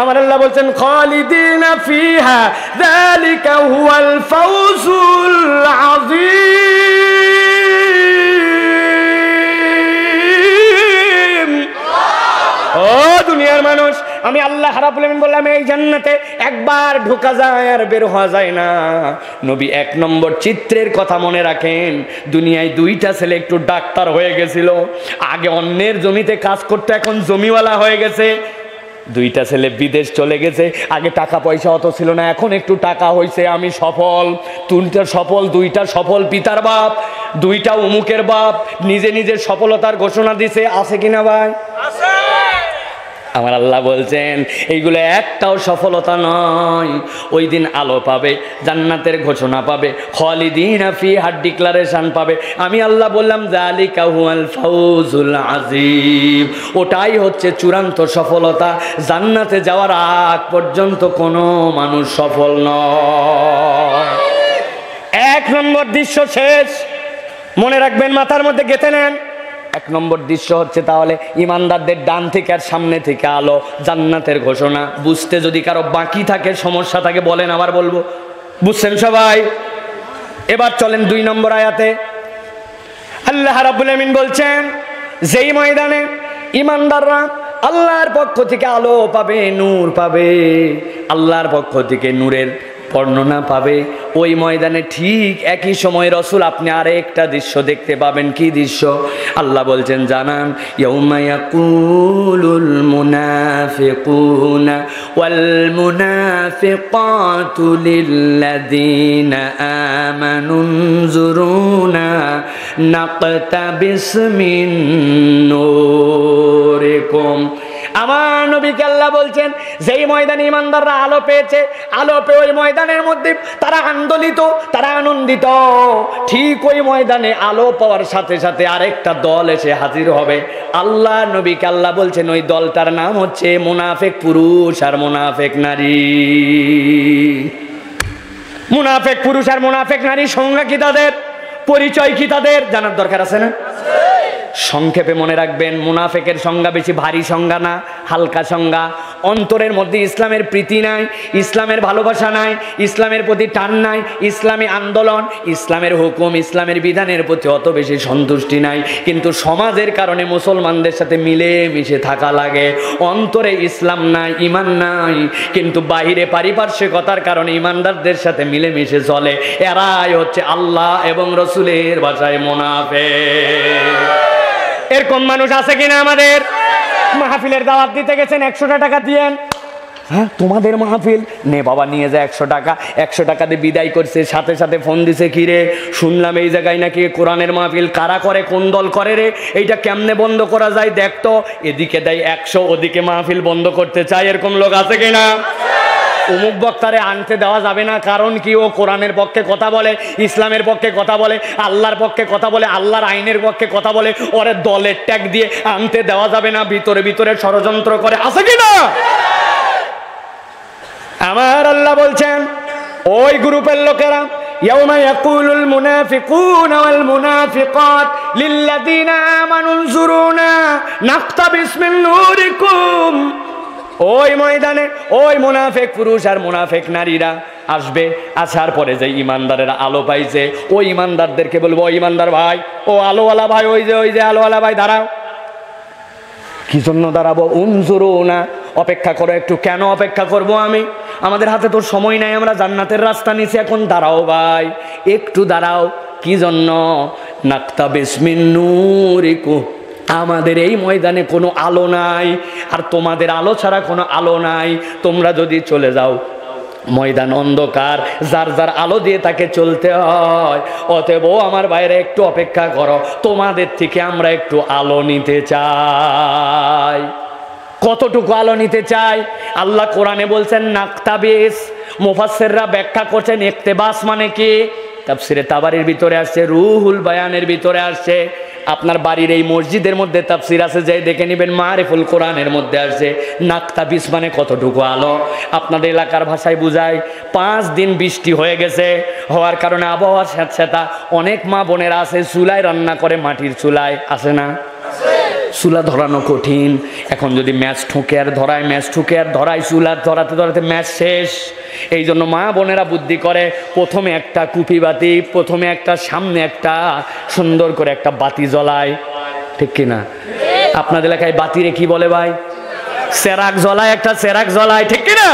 আমার আল্লাহ বলছেন, খালিদিনা ফিহা যালিকা হুয়াল ফাউজুল আযীম। ও দুনিয়ার মানুষ, আমি আল্লাহ রাব্বুল আলামিন বললাম, এই জান্নাতে একবার ঢোকা যায় আর বের হওয়া যায় না। নবী 1 নম্বর চিত্রের কথা মনে রাখেন, দুনিয়ায় 2টা ছেলে একটু ডাক্তার হয়ে গেছিল, আগে অন্যের জমিতে কাজ করতে, এখন জমিওয়ালা হয়ে গেছে। 2টা ছেলে বিদেশ চলে গেছে, আগে টাকা পয়সা অত ছিল না, এখন একটু টাকা হয়েছে, আমি সফল। 2টা সফল পিতার বাপ, 2টা অমুকের বাপ, নিজে নিজের সফলতার ঘোষণা দিছে। আছে কিনা ভাই? আছে। আমার আল্লাহ বলছেন এইগুলো একটাও সফলতা নয়। ওই দিন আলো পাবে, জান্নাতের ঘোষণা পাবে, খালিদিনা ফিহা ডিক্লারেশন পাবে। আমি আল্লাহ বললাম যালিকা হুয়াল ফাউজুল আযীম, ওটাই হচ্ছে চূড়ান্ত সফলতা। জান্নাতে যাওয়ার আগ পর্যন্ত কোনো মানুষ সফল নয়। 1 নম্বর দৃশ্য শেষ, মনে রাখবেন, মাথার মধ্যে গেঁথে নেন। 1 নম্বর দৃশ্য হচ্ছে তাহলে ইমানদারদের ডান থেকে আর সামনে থেকে আলো, জান্নাতের ঘোষণা। বুঝতে যদি কারো বাকি থাকে, সমস্যা থাকে বলেন, আবার বলবো। বুঝছেন সবাই? এবার চলেন 2 নম্বর আয়াতে। আল্লাহ রাব্বুল আমিন বলছেন যেই ময়দানে ইমানদাররা আল্লাহর পক্ষ থেকে আলো পাবে, নূর পাবে, আল্লাহর পক্ষ থেকে নূরের বর্ণনা পাবে, ওই ময়দানে ঠিক একই সময় রাসূল আপনি আরেকটা দৃশ্য দেখতে পাবেন। কি দৃশ্য? আল্লাহ বলছেন জানান, ইয়াউমা ইয়াকুলুল মুনাফিকুনা ওয়াল মুনাফিকাতু লিল্লাযিনা আমানু উনজুরুনা নাকতাবিস মিন নূরিকুম। আমার নবীকে আল্লাহ বলছেন যেই ময়দানে ইমানদাররা আলো পেয়েছে, আলো পেয়ে ওই ময়দানের মধ্যে তারা আন্দোলিত, তারা আনন্দিত। ঠিক ওই ময়দানে আলো পাওয়ার সাথে সাথে আরেকটা দল এসে হাজির হবে। আল্লাহ নবীকে আল্লাহ বলছেন ওই দলটার নাম হচ্ছে মুনাফিক পুরুষ আর মুনাফিক নারী। মুনাফিক পুরুষ আর মুনাফিক নারী সংজ্ঞা কি তাদের, পরিচয় কি তাদের জানার দরকার আছে না? সংক্ষেপে মনে রাখবেন, মুনাফিকের সংজ্ঞা বেশি ভারী সংজ্ঞা না, হালকা সংজ্ঞা। অন্তরের মধ্যে ইসলামের প্রীতি নাই, ইসলামের ভালোবাসা নাই, ইসলামের প্রতি টান নাই, ইসলামী আন্দোলন, ইসলামের হুকুম, ইসলামের বিধানের প্রতি অত বেশি সন্তুষ্টি নাই, কিন্তু সমাজের কারণে মুসলমানদের সাথে মিলে মিশে থাকা লাগে। অন্তরে ইসলাম নাই, ইমান নাই, কিন্তু বাহিরে পারিপার্শ্বিকতার কারণে ইমানদারদের সাথে মিলে মিশে চলে। এরাই হচ্ছে আল্লাহ এবং রসুলের ভাষায় মুনাফিক। এরকম মানুষ আছে কিনা আমাদের? মাহফিলের দাওয়াত দিতে গেছেন, 100টা টাকা দিয়েন। হ্যাঁ, তোমাদের মাহফিল নে বাবা, নিয়ে যায় 100 টাকা। 100 টাকা দিয়ে বিদায় করছে, সাথে সাথে ফোন দিছে, কি রে শুনলাম এই জায়গায় নাকি কোরআনের মাহফিল, কারা করে, কোন দল করে রে, এইটা কেমনে বন্ধ করা যায় দেখতো। এদিকে দেয় 100, ওদিকে মাহফিল বন্ধ করতে চায়। এরকম লোক আছে কিনা? অমুক বক্তারে আনতে দেওয়া যাবে না, কারণ কি ও কোরআনের পক্ষে কথা বলে, ইসলামের পক্ষে কথা বলে, আল্লাহর পক্ষে কথা বলে, আল্লাহর আইনের পক্ষে কথা বলে, ওরে দলের ট্যাগ দিয়ে আনতে দেওয়া যাবে না, ভিতরে ভিতরে ষড়যন্ত্র করে। আছে কিনা? আমার আল্লাহ বলছেন ওই গ্রুপের লোকেরা, ইয়াউমা ইয়াকুলুল মুনাফিকুনা ওয়াল মুনাফিকাত লিল্লাযিনা আমানু উনজুরুনা নাকতাবিস মিন নূরিকুম। ওই ময়দানে ওই মুনাফিক পুরুষ আর মুনাফিক নারীরা আসবে, আসার পরে যে ইমানদারেরা আলো পাইছে, ওই ইমানদারদেরকে বলবো, ও ইমানদার ভাই, ও আলোওয়ালা ভাই, ওই যে আলোওয়ালা ভাই দাঁড়াও। কি জন্য দাঁড়াবো? উনজুরুনা, অপেক্ষা করো একটু। কেন অপেক্ষা করব আমি? আমাদের হাতে তো সময় নাই, আমরা জান্নাতের রাস্তা নিছি, এখন দাঁড়াও ভাই, একটু দাঁড়াও। কি জন্য? নাকতাবিস মিন নূরিকুম, আমাদের এই ময়দানে কোনো আলো নাই, আর তোমাদের আলো ছাড়া কোনো আলো নাই। তোমরা যদি চলে যাও, ময়দান অন্ধকার, যার যার আলো দিয়ে তাকে চলতে হয়। অতএব আমার বাইরে একটু অপেক্ষা করো, তোমাদের থেকে আমরা একটু আলো নিতে চাই। কতটুকু আলো নিতে চাই? আল্লাহ কোরআনে বলছেন নাকতাবিস। মুফাসসিররা ব্যাখ্যা করছেন ইকতিবাস মানে কি। তাফসিরে তাবারির ভিতরে আসছে, রুহুল বায়ানের ভিতরে আসছে, আপনার বাড়ির এই মসজিদের মধ্যে তাফসির আছে, যে দেখে নেবেন, মারিফুল কোরআনের মধ্যে আসছে নাকতাবিস মানে কতটুকু আলো। আপনাদের এলাকার ভাষায় বুঝায় 5 দিন বৃষ্টি হয়ে গেছে, হওয়ার কারণে আবহাওয়ার স্যাঁতস্যাঁতা, অনেক মা বোনেরা আছে চুলায় রান্না করে, মাটির চুলায়, আছে না? চুলা ধরানো কঠিন। এখন যদি ম্যাচ ঠুকে আর ধরায়, ম্যাচ ঠুকে আর ধরায়, চুলা ধরাতে ধরাতে ম্যাচ শেষ। এই জন্য মা বোনেরা বুদ্ধি করে, প্রথমে একটা কুপি বাতি, প্রথমে একটা সামনে একটা সুন্দর করে একটা বাতি জ্বলায়, ঠিক কিনা? আপনাদের এলাকায় বাতিরে কি বলে ভাই? চেরাক জ্বলায়, একটা চেরাক জ্বলায়, ঠিক কিনা?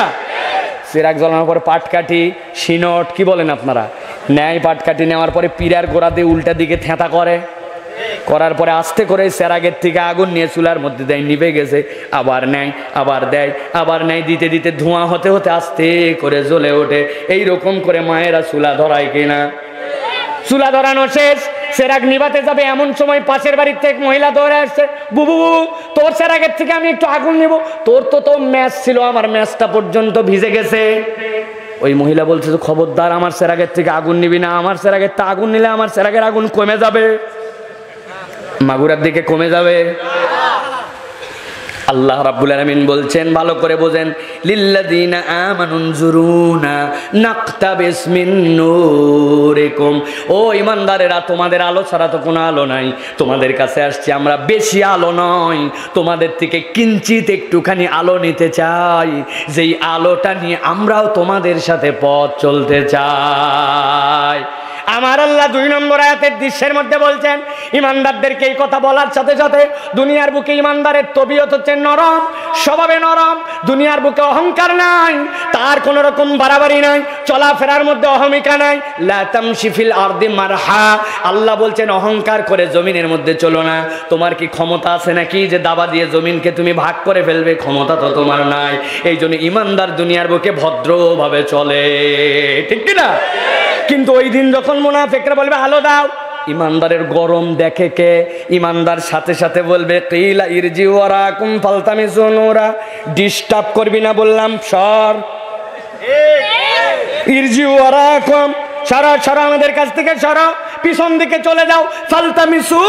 চেরাগ জ্বালানোর পরে পাটকাঠি, সিনট কি বলেন আপনারা, ন্যায় পাটকাঠি নেওয়ার পরে পীড়ার গোড়া দিয়ে উল্টা দিকে থেঁতা করে, করার পরে আস্তে করে চেরাগের থেকে আগুন নিয়ে চুলার মধ্যে দেয়, নিভে গেছে, আবার নেয়, আবার দেয়, আবার নেয়, দিতে দিতে ধোঁয়া হতে হতে আস্তে করে জ্বলে ওঠে। এইরকম করে মায়েরা চুলা ধরায় কিনা? চুলা ধরানো শেষ, চেরাগ নিভাতে যাবে, এমন সময় পাশের বাড়ির থেকে মহিলা দৌড়ে আসছে, বুবু তোর চেরাগের থেকে আমি একটু আগুন নিব, তোর তো ম্যাচ ছিল, আমার ম্যাচটা পর্যন্ত ভিজে গেছে। ওই মহিলা বলছে, খবরদার আমার চেরাগের থেকে আগুন নিবি না, আমার চেরাগের থেকে আগুন নিলে আমার চেরাগের আগুন কমে যাবে, মাগুরার দিকে কমে যাবে। আল্লাহ রাব্বুল আলামিন বলছেন, ভালো করে বোঝেন, লিল্লাযিনা আমানুনজুরুনা নাকতাবিস মিন নূরিকুম, ও ইমানদারেরা তোমাদের আলো ছাড়া তো কোনো আলো নাই, তোমাদের কাছে আসছি আমরা, বেশি আলো নয়, তোমাদের থেকে কিঞ্চিত একটুখানি আলো নিতে চাই, যেই আলোটা নিয়ে আমরাও তোমাদের সাথে পথ চলতে চাই। আমার আল্লাহ 2 নম্বর আয়াতের দৃশ্যের মধ্যে বলছেন, ইমানদারদেরকে এই কথা বলার সাথে সাথে দুনিয়ার বুকে ইমানদারের তবিয়ত হচ্ছে নরম, স্বভাবে নরম, দুনিয়ার বুকে অহংকার নাই, তার কোন রকম বাড়াবাড়ি নাই, চলাফেরার মধ্যে অহমিকা নাই। লা তামশি ফিল আরদি মারহা, আল্লাহ বলছেন অহংকার করে জমিনের মধ্যে চলো না। তোমার কি ক্ষমতা আছে নাকি যে দাবা দিয়ে জমিনকে তুমি ভাগ করে ফেলবে? ক্ষমতা তো তোমার নাই। এই জন্য ইমানদার দুনিয়ার বুকে ভদ্রভাবে চলে, ঠিক কিনা? কিন্তু ওই দিন যখন মুনাফিকরা বলবে আলো দাও, ইমানদারের গরম দেখে কে? ইমানদার সাথে সাথে বলবে কিলা ইরজি ওয়ারাকুম ফালতামিসু নূরা, ডিস্টার্ব করবি না বললাম, সর, ইরজি ওয়ারাকুম, সরো সরো আমাদের কাছ থেকে সরো, পিছন দিকে চলে যাও, ফালতামিসু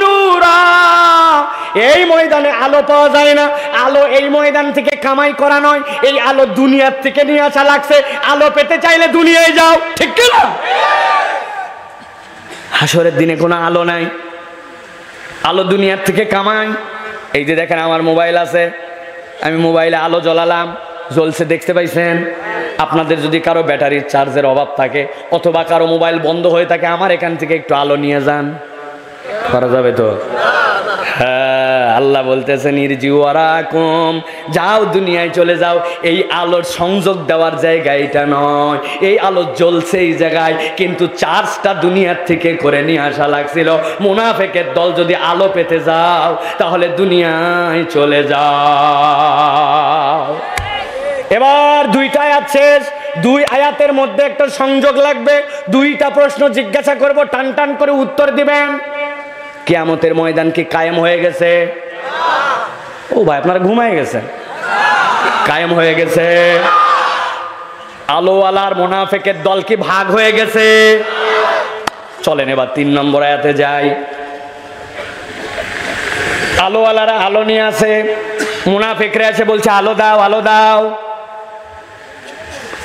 নূরা। এই ময়দানে আলো পাওয়া যায় না, আলো এই ময়দান থেকে কামাই করা নয়, এই আলো দুনিয়ার থেকে নিয়ে আসা লাগছে। আলো পেতে চাইলে দুনিয়ায় যাও, ঠিক কি না? হাসরের দিনে কোনো আলো নাই, আলো দুনিয়ার থেকে কামাই। এই যে দেখেন আমার মোবাইল আছে, আমি মোবাইলে আলো জ্বালালাম, জ্বলছে, দেখতে পাইছেন? আপনাদের যদি কারো ব্যাটারির চার্জের অভাব থাকে অথবা কারো মোবাইল বন্ধ হয়ে থাকে, আমার এখান থেকে একটু আলো নিয়ে যান, করা যাবে তো? হ্যাঁ, আল্লাহ বলতেছেন ইরজিউ ওয়ারাকুম, যাও দুনিয়ায় চলে যাও। এই আলোর সংযোগ দেওয়ার জায়গা এটা নয়, এই আলো জ্বলছে এই জায়গায়, কিন্তু চার্জটা দুনিয়ার থেকে করে নিয়ে আসা লাগছিল। মুনাফিকের দল যদি আলো পেতে যাও তাহলে দুনিয়ায় চলে যাও। এবার 2টা আয়াত শেষ, 2 আয়াতের মধ্যে একটা সংযোগ লাগবে, 2টা প্রশ্ন জিজ্ঞাসা করব, টান টান করে উত্তর দিবেন। কিয়ামতের ময়দান কি কায়েম হয়ে গেছে? ও ভাই আপনারা ঘুমায় গেছেন? কায়েম হয়ে গেছে। আলোওয়ালার মুনাফিকের দল কি ভাগ হয়ে গেছে? চলেন এবার 3 নম্বর আয়াতে যাই। আলোওয়ালারা আলো নিয়ে আসে, মুনাফিকরা এসে বলছে আলো দাও, আলো দাও,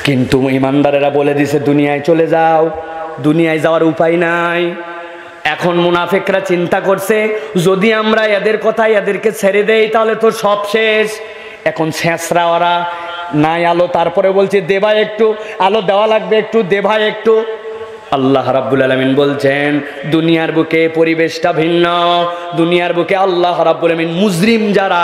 কিন্তু ইমানদারেরা বলে দিছে দুনিয়ায় চলে যাও, দুনিয়ায় যাওয়ার উপায় নাই। এখন মুনাফিকরা চিন্তা করছে যদি আমরা এদের কথায় এদেরকে ছেড়ে দেই তাহলে তো সব শেষ। এখন শেষরা ওরা নাই আলো, তারপরে বলছে দে ভাই একটু আলো দেওয়া লাগবে, একটু দে ভাই একটু। আল্লাহ রাব্বুল আলামিন বলছেন দুনিয়ার বুকে পরিবেশটা ভিন্ন, দুনিয়ার বুকে আল্লাহ রাব্বুল আলামিন মুজরিম যারা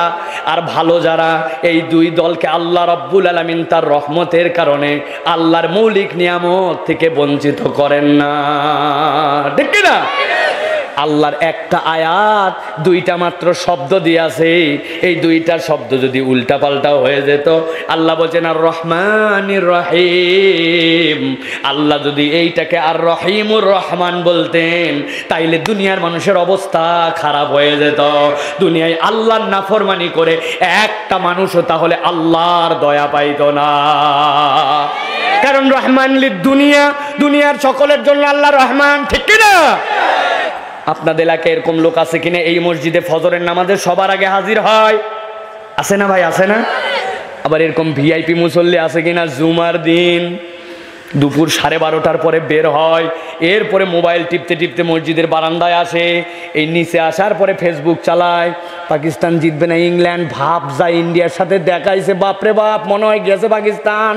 আর ভালো যারা, এই 2 দলকে আল্লাহ রাব্বুল আলামিন তার রহমতের কারণে আল্লাহর মৌলিক নিয়ামত থেকে বঞ্চিত করেন না, ঠিক কি না? আল্লাহর একটা আয়াত 2টা মাত্র শব্দ দিয়েছে, এই 2টা শব্দ যদি উল্টা পাল্টা হয়ে যেত, আল্লাহ বলছেন আর রহমানির রহিম, আল্লাহ যদি এইটাকে আর রহিমুর রহমান বলতেন তাইলে দুনিয়ার মানুষের অবস্থা খারাপ হয়ে যেত। দুনিয়ায় আল্লাহর নাফরমানি করে একটা মানুষও তাহলে আল্লাহর দয়া পাইত না, কারণ রহমান লিদ দুনিয়া, দুনিয়ার সকলের জন্য আল্লাহ রহমান, ঠিক কি না? আপনাদের এলাকায় এরকম লোক আছে কিনা এই মসজিদে ফজরের নামাজে সবার আগে হাজির হয়? আছে না ভাই, আছে না? আবার এরকম ভিআইপি মুসল্লি আছে কিনা জুমার দিন দুপুর 12:30টার পরে বের হয়, এরপরে মোবাইল টিপতে টিপতে মসজিদের বারান্দায় আসে, এই নিচে আসার পরে ফেসবুক চালায়, পাকিস্তান জিতবে না ইংল্যান্ড, ভাব যায় ইন্ডিয়ার সাথে দেখাইছে, বাপরে বাপ মনে হয় গেছে পাকিস্তান,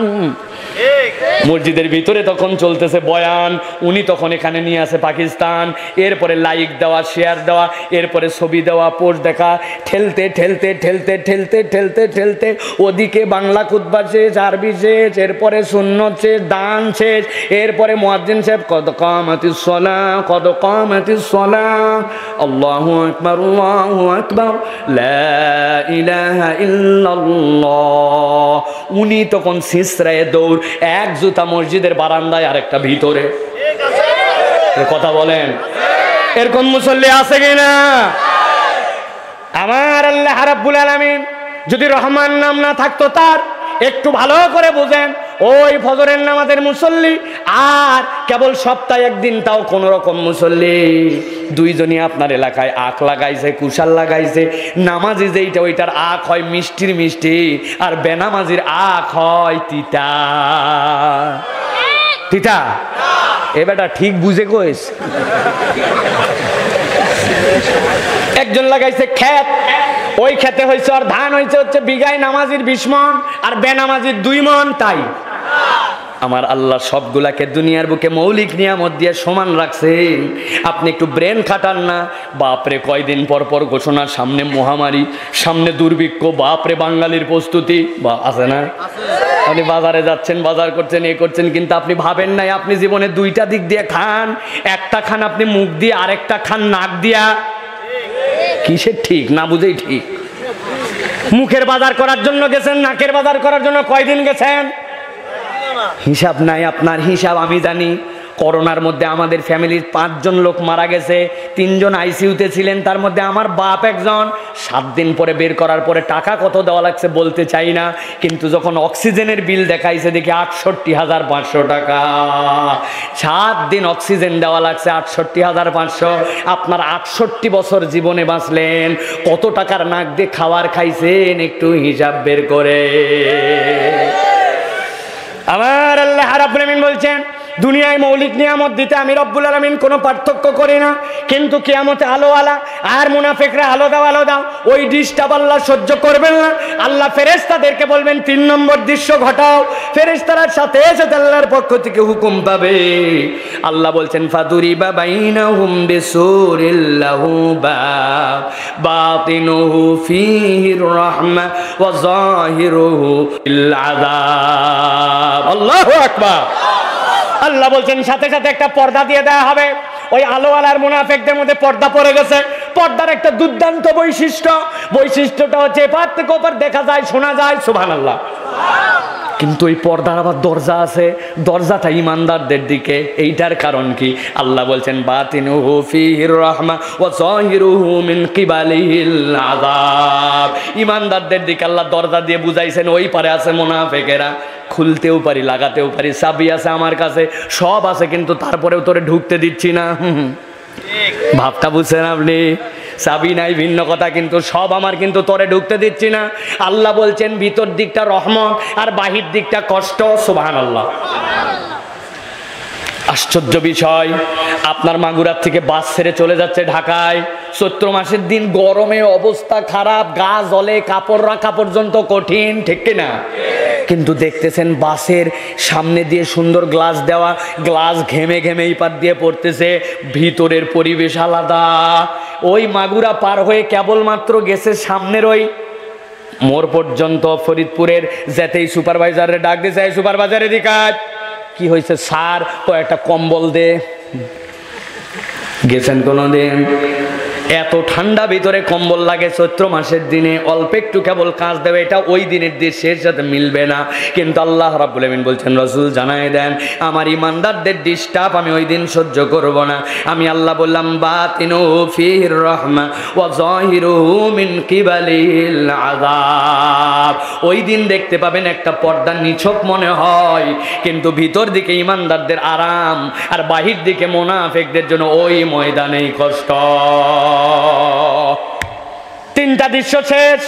মসজিদের ভিতরে তখন চলতেছে বয়ান, উনি তখন এখানে নিয়ে আসে পাকিস্তান, এরপরে লাইক দেওয়া, শেয়ার দেওয়া, এরপরে ছবি দেওয়া, পোস্ট দেখা, ঠেলতে ঠেলতে ঠেলতে ঠেলতে ঠেলতে ঠেলতে ওদিকে বাংলা খুতবা শেষ, আরবি শেষ, এরপরে সুন্নত শেষ, দান শেষ, এরপরে মুয়াজ্জিন সাহেব কদ কামাতিস সালাহ, কদ কামাতিস সালাহ, আল্লাহু আকবার, আল্লাহু আকবার, লা ইলাহা ইল্লাল্লাহ। উনি তখন সিসরায়ে দৌড়, এক জুতা মসজিদের বারান্দায় আর একটা ভিতরে। কথা বলেন, এরকম মুসল্লি আছে কিনা? আমার আল্লাহ রাব্বুল আলামিন যদি রহমান নাম না থাকতো তার, একটু ভালো করে বুঝেন, ওই ফজরের নামাজের মুসল্লি আর কেবল সপ্তাহে একদিন তাও কোন রকম মুসল্লি, দুইজনই আপনার এলাকায় আখ লাগাইছে, কুশাল লাগাইছে। নামাজি যেইটা ওইটার আখ হয় মিষ্টির মিষ্টি, আর বেনামাজির আখ হয় তিতা তিতা। এ বেটা ঠিক বুঝে কইস। একজন লাগাইছে ক্ষেত, ওই খেতে হয়েছে আর ধান হচ্ছে বিঘায় নামাজির 20 মণ আর বেনামাজির 2 মণ। তাই আমার আল্লাহ সবগুলাকে দুনিয়ার বুকে মৌলিক নিয়ামত দিয়ে সমান রাখছেন। আপনি একটু ব্রেন খাটান না। বাপরে কয়দিন পর পর ঘোষণা, সামনে মহামারী, সামনে দুর্ভিক্ষ, বাপরে বাঙালির প্রস্তুতি বা আছে না? আপনি বাজারে যাচ্ছেন, বাজার করছেন, এ করছেন, কিন্তু আপনি ভাবেন নাই আপনি জীবনে দুইটা দিক দিয়ে খান। একটা খান আপনি মুখ দিয়ে, আরেকটা খান নাক দিয়া। কিসের ঠিক না বুঝেই ঠিক। মুখের বাজার করার জন্য গেছেন, নাকের বাজার করার জন্য কয়দিন গেছেন? হিসাব নাই আপনার, হিসাব আমি জানি। করোনার মধ্যে আমাদের ফ্যামিলির 5 জন লোক মারা গেছে, 3 জন আইসিইউতে ছিলেন, তার মধ্যে আমার বাপ একজন। 7 দিন পরে বের করার পরে টাকা কত দেওয়া লাগছে বলতে চাই না, কিন্তু যখন অক্সিজেনের বিল দেখাইছে দেখি 68,500 টাকা। 7 দিন অক্সিজেন দেওয়া লাগছে, 68,500। আপনার 68 বছর জীবনে বাঁচলেন, কত টাকার নাক দিয়ে খাবার খাইছেন একটু হিসাব বের করে। আমার আল্লাহ রাব্বুল আলামিন বলছেন, দুনিয়ায় মৌলিক নিয়ামত দিতে আমি রব্বুল আলামিন কোনো পার্থক্য করি না, কিন্তু কিয়ামতে আলোওয়ালা আর মুনাফিকরা আলো দাও আলো দাও, ওই ডিস্টার্ব আল্লাহ সহ্য করবেন না। আল্লাহ ফেরেশতাদেরকে বলবেন 3 নম্বর দৃশ্য ঘটাও। ফেরেশতারা সাথে সাথে আল্লাহর পক্ষ থেকে হুকুম পাবে। আল্লাহ বলছেন, ফাদুরিবা বাইনাহুম বিসুরিল লাহু বাব বাতিনুহু ফীহির রাহমা ওয়া যাহিরুহু বিল আযাব। আল্লাহু আকবার। আল্লাহ বলছেন সাথে সাথে একটা পর্দা দিয়ে দেওয়া হবে। ওই আলোওয়ালার মুনাফিকদের মধ্যে পর্দা পড়ে গেছে। পর্দার একটা দুর্দান্ত বৈশিষ্ট্যটা হচ্ছে এপার থেকে ওপার দেখা যায়, শোনা যায়। সুবহানাল্লাহ। কিন্তু এই পর্দার আবার দরজা আছে, দরজাটা ইমানদারদের দিকে। এইটার কারণ কি? আল্লাহ বলছেন, বাতিনুহু ফীহির রাহমা ওয়া যাহিরুহু মিন কিবালিল আযাব। ইমানদারদের দিকে আল্লাহ দরজা দিয়ে বুঝাইছেন, ওই পারে আছে মুনাফিকেরা। খুলতেও পারি, লাগাতেও পারি, চাবি আছে আমার কাছে, সব আছে, কিন্তু তারপরেও তোরে ঢুকতে দিচ্ছি না। ভাবটা বুঝছেন আপনি? চাবি নাই ভিন্ন কথা, কিন্তু সব আমার, কিন্তু তোরে ঢুকতে দিচ্ছি না। আল্লাহ বলছেন ভিতর দিকটা রহমত আর বাহির দিকটা কষ্ট। সুবহানাল্লাহ। আশ্চর্য বিষয়, আপনার মাগুরার থেকে বাস ছেড়ে চলে যাচ্ছে ঢাকায়। চৈত্র মাসের দিন, গরমে অবস্থা খারাপ, গা জ্বলে, কাপড় রাখা পর্যন্ত কঠিন, ঠিক কিনা? কিন্তু দেখতেছেন বাসের সামনে দিয়ে সুন্দর গ্লাস দেওয়া, গ্লাস ঘেমে ঘেমে এই পার দিয়ে পড়তেছে, ভিতরের পরিবেশ আলাদা। ওই মাগুরা পার হয়ে কেবলমাত্র গেছে সামনের ওই মোড় পর্যন্ত, ফরিদপুরের যেতেই সুপারভাইজারে ডাক দিয়েছে, সুপারভাইজারে দিকাত কি হয়েছে স্যার, কয়েকটা কম্বল দে। গেছেন কোনোদিন? এত ঠান্ডা ভিতরে কম্বল লাগে চৈত্র মাসের দিনে, অল্প একটু কেবল কাজ দেবে, এটা ওই দিনের দৃশ্যের সাথে মিলবে না। কিন্তু আল্লাহ রাব্বুল আমিন বলছেন, রাসূল জানায় দেন, আমার ইমানদারদের ডিস্টার্ব আমি ওই দিন সহ্য করব না। আমি আল্লাহ বললাম, বাতিনুহু ফীহির রাহমা ওয়া যাহিরুহু মিন কিবালিল আযাব। ওই দিন দেখতে পাবেন একটা পর্দা নিছক মনে হয়, কিন্তু ভিতর দিকে ইমানদারদের আরাম, আর বাহির দিকে মুনাফিকদের জন্য ওই ময়দানেই কষ্ট। 3টা দৃশ্য শেষ।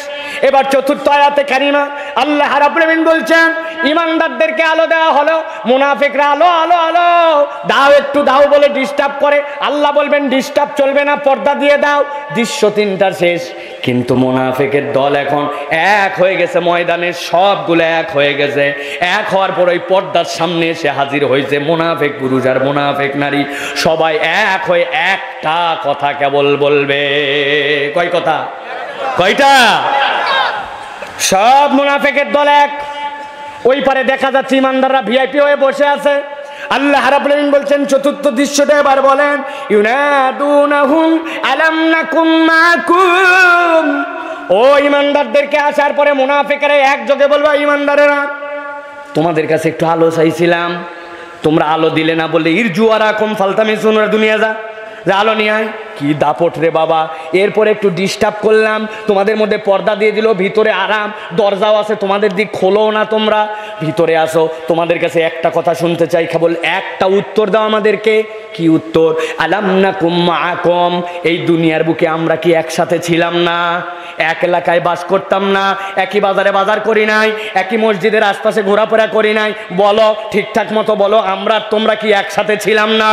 এবার 4র্থ আয়াতে কারিমা আল্লাহ রাব্বুল আমিন বলছেন, ইমানদারদেরকে আলো দেওয়া হলো, মুনাফিকরা আলো আলো আলো দাও, একটু দাও বলে ডিস্টার্ব করে। আল্লাহ বলবেন ডিস্টার্ব চলবে না, পর্দা দিয়ে দাও। দৃশ্য তিনটার শেষ, কিন্তু মুনাফিকের দল এখন এক হয়ে গেছে, ময়দানে সবগুলো এক হয়ে গেছে। এক হওয়ার পর ওই পর্দার সামনে এসে হাজির হয়েছে মুনাফিক পুরুষ আর মুনাফিক নারী, সবাই এক হয়ে একটা কথা কেবল বলবে। কয় কথা? কয়টা? সব মুনাফিকের দল এক। ওই পারে দেখা যাচ্ছে ইমানদাররা ভিআইপি হয়ে বসে আছে। আল্লাহ রাব্বুল আলামিন বলছেন চতুর্থ দৃশ্যটা এবার বলেন, ইউনাদুনাহুম আলাম নাকুম মাকুম। ও ইমানদারদেরকে আসার পরে মুনাফিকরা একযোগে বলবে, ইমানদারেরা তোমাদের কাছে একটু আলো চাইছিলাম, তোমরা আলো দিলে না, বলে ইরজুয়ারাকুম ফালতামিসুন দুনিয়া যা আলো নিয়ে আয়। কি দাপট রে বাবা! এরপরে একটু ডিস্টার্ব করলাম, তোমাদের মধ্যে পর্দা দিয়ে দিল, ভিতরে আরাম, দরজাও আছে, তোমাদের দিক খোলো না, তোমরা ভিতরে আসো। তোমাদের কাছে একটা কথা শুনতে চাই, কেবল একটা উত্তর দাও আমাদেরকে। কি উত্তর? আলাম নাকুম মাআকুম, এই দুনিয়ার বুকে আমরা কি একসাথে ছিলাম না? এক এলাকায় বাস করতাম না? একই বাজারে বাজার করি নাই? একই মসজিদের আশপাশে ঘোরাফেরা করি নাই? বলো, ঠিকঠাক মতো বলো, আমরা তোমরা কি একসাথে ছিলাম না?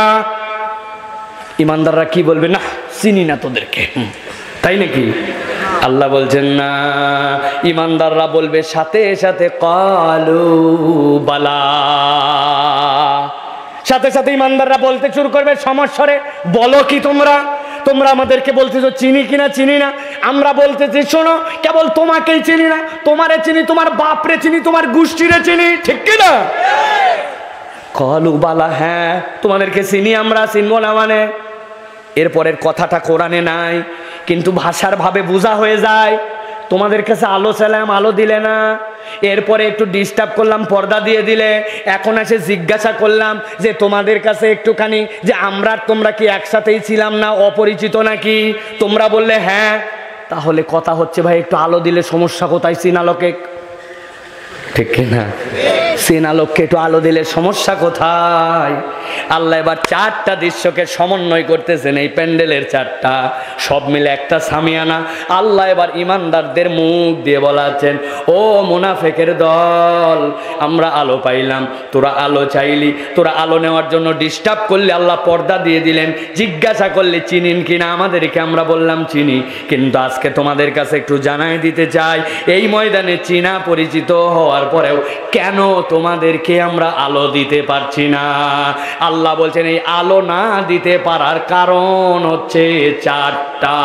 ইমানদাররা কি বলবে? না, চিনি না তোদেরকে। তাই নাকি? আল্লাহ বলছেন না, ইমানদাররা বলবে সাথে সাথে ক্বালু বালা, সাথে সাথে ইমানদাররা বলতে শুরু করবে সমস্বরে, বলো কি তোমরা তোমরা আমাদেরকে বলতেছো চিনি কিনা? চিনি না। আমরা বলতেছি শোনো, কেবল তোমাকেই চিনি না, তোমারে চিনি, তোমার বাপরে চিনি, তোমার গোষ্ঠীরে চিনি, ঠিক কিনা? ক্বালু বালা, হ্যাঁ তোমাদেরকে চিনি আমরা, চিনবো না মানে? এরপরের কথাটা কোরআনে নাই, কিন্তু ভাষার ভাবে বোঝা হয়ে যায়। তোমাদের কাছে আলো চাইলাম, আলো দিলে না। এরপরে একটু ডিস্টার্ব করলাম, পর্দা দিয়ে দিলে। এখন এসে জিজ্ঞাসা করলাম যে তোমাদের কাছে একটুখানি, যে আমরা তোমরা কি একসাথেই ছিলাম না, অপরিচিত নাকি? তোমরা বললে হ্যাঁ। তাহলে কথা হচ্ছে ভাই, একটু আলো দিলে সমস্যা কোথায়? সিনালোকে, ঠিক কিনা? সিনালোককে একটু আলো দিলে সমস্যা কোথায়? আল্লাহ এবার চারটা দৃশ্যকে সমন্বয় করতেছেন, এই প্যান্ডেলের চারটা, সব মিলে একটা সামিয়ানা। আল্লাহ এবার ইমানদারদের মুখ দিয়ে বলাচ্ছেন, ও মুনাফিকের দল, আমরা আলো পাইলাম, তোরা আলো চাইলি, তোরা আলো নেওয়ার জন্য ডিস্টার্ব করলে, আল্লাহ পর্দা দিয়ে দিলেন। জিজ্ঞাসা করলে চিনিন কিনা, আমাদেরকে আমরা বললাম চিনি। কিন্তু আজকে তোমাদের কাছে একটু জানাই দিতে চাই, এই ময়দানে চিনা পরিচিত হওয়ার পরেও কেন তোমাদেরকে আমরা আলো দিতে পারছি না? আল্লাহ বলছেন এই আলো না দিতে পারার কারণ হচ্ছে চারটা।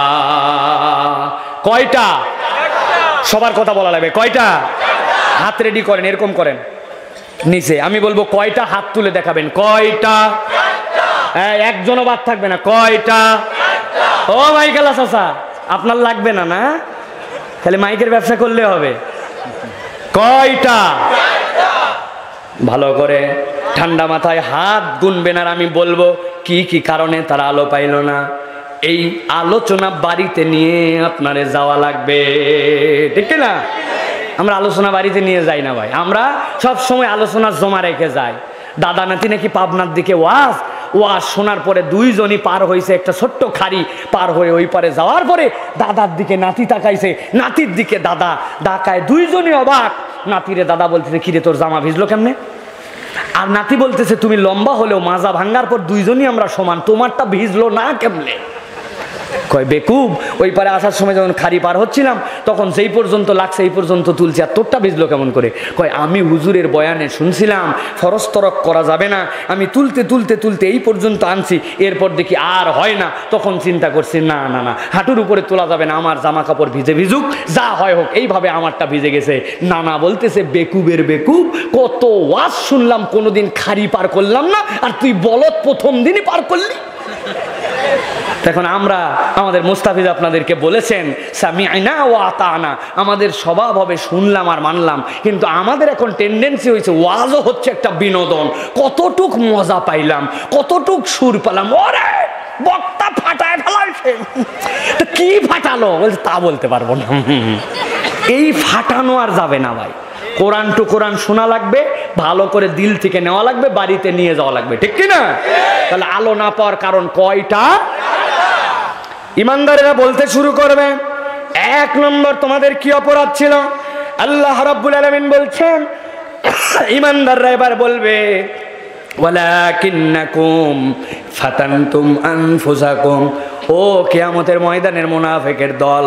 কয়টা? সবার কথা বলা লাগবে। কয়টা? হাত রেডি করেন, এরকম করেন নিচে, আমি বলবো কয়টা, হাত তুলে দেখাবেন। কয়টা? একজনও বাদ থাকবে না। কয়টা? ও মাইকেল চাচা, আপনার লাগবে না? না, তাহলে মাইকের ব্যবসা করলে হবে। কয়টা? ভালো করে ঠান্ডা মাথায় হাত গুনবেন, আর আমি বলবো কি কি কারণে তারা আলো পাইল না। এই আলোচনা বাড়িতে নিয়ে আপনারে যাওয়া লাগবে, ঠিক না? আমরা আলোচনা বাড়িতে নিয়ে যাই না ভাই, আমরা সব সময় আলোচনা জমা রেখে যাই। দাদা নাতি নাকি পাবনার দিকে ওয়াজ শোনার পরে দুইজনই পার হয়েছে, একটা ছোট্ট খাড়ি পার হয়ে ওই পারে যাওয়ার পরে দাদার দিকে নাতি তাকাইছে, নাতির দিকে দাদা তাকায়, দুইজনই অবাক। নাতিরে দাদা বলতেছে, কিরে তোর জামা ভিজলো কেমনে? আর নাতি বলতেছে, তুমি লম্বা হলেও মাজা ভাঙ্গার পর দুইজনই আমরা সমান, তোমারটা ভিজলো না কেমনে? কয় বেকুব, ওই পারে আসার সময় যখন খাড়ি পার হচ্ছিলাম তখন যেই পর্যন্ত লাগছে এই পর্যন্ত তুলছি, আর তোরটা ভিজলো কেমন করে? কয় আমি হুজুরের বয়ানে শুনছিলাম ফরজ তরক করা যাবে না, আমি তুলতে তুলতে তুলতে এই পর্যন্ত আনছি, এরপর দেখি আর হয় না, তখন চিন্তা করছি না না না, হাঁটুর উপরে তোলা যাবে না, আমার জামা কাপড় ভিজে ভিজুক, যা হয় হোক, এইভাবে আমারটা ভিজে গেছে। নানা বলতেছে, বেকুবের বেকুব, কত ওয়াজ শুনলাম, কোনোদিন খাড়ি পার করলাম না, আর তুই বলত প্রথম দিনই পার করলি। এখন আমরা, আমাদের মুস্তাফিজ আপনাদেরকে বলেছেন সামি'না ওয়া আতা'না, আমাদের স্বভাব হবে শুনলাম আর মানলাম, কিন্তু আমাদের এখন টেন্ডেন্সি হয়েছে ওয়াজও হচ্ছে একটা বিনোদন, কতটুক মজা পাইলাম, কতটুক সুর পেলাম, ওরে বক্তা ফাটায় ফেলাইছে, তো কি ফাটালো বলছে তা বলতে পারবো না। এই ফাটানো আর যাবে না ভাই, কোরআন টু কোরআন শোনা লাগবে, ভালো করে দিল থেকে নেওয়া লাগবে, বাড়িতে নিয়ে যাওয়া লাগবে, ঠিক কিনা? তাহলে আলো না পাওয়ার কারণ কয়টা? ইমানদারেরা বলতে শুরু করবে, এক নম্বর তোমাদের কি অপরাধ ছিল? আল্লাহ রাব্বুল আলামিন বলছেন ইমানদাররা এবার বলবে ওয়ালাকিন্নাকুম ফাতানতুম আনফুসাকুম, ও কিয়ামতের ময়দানের মুনাফিকের দল,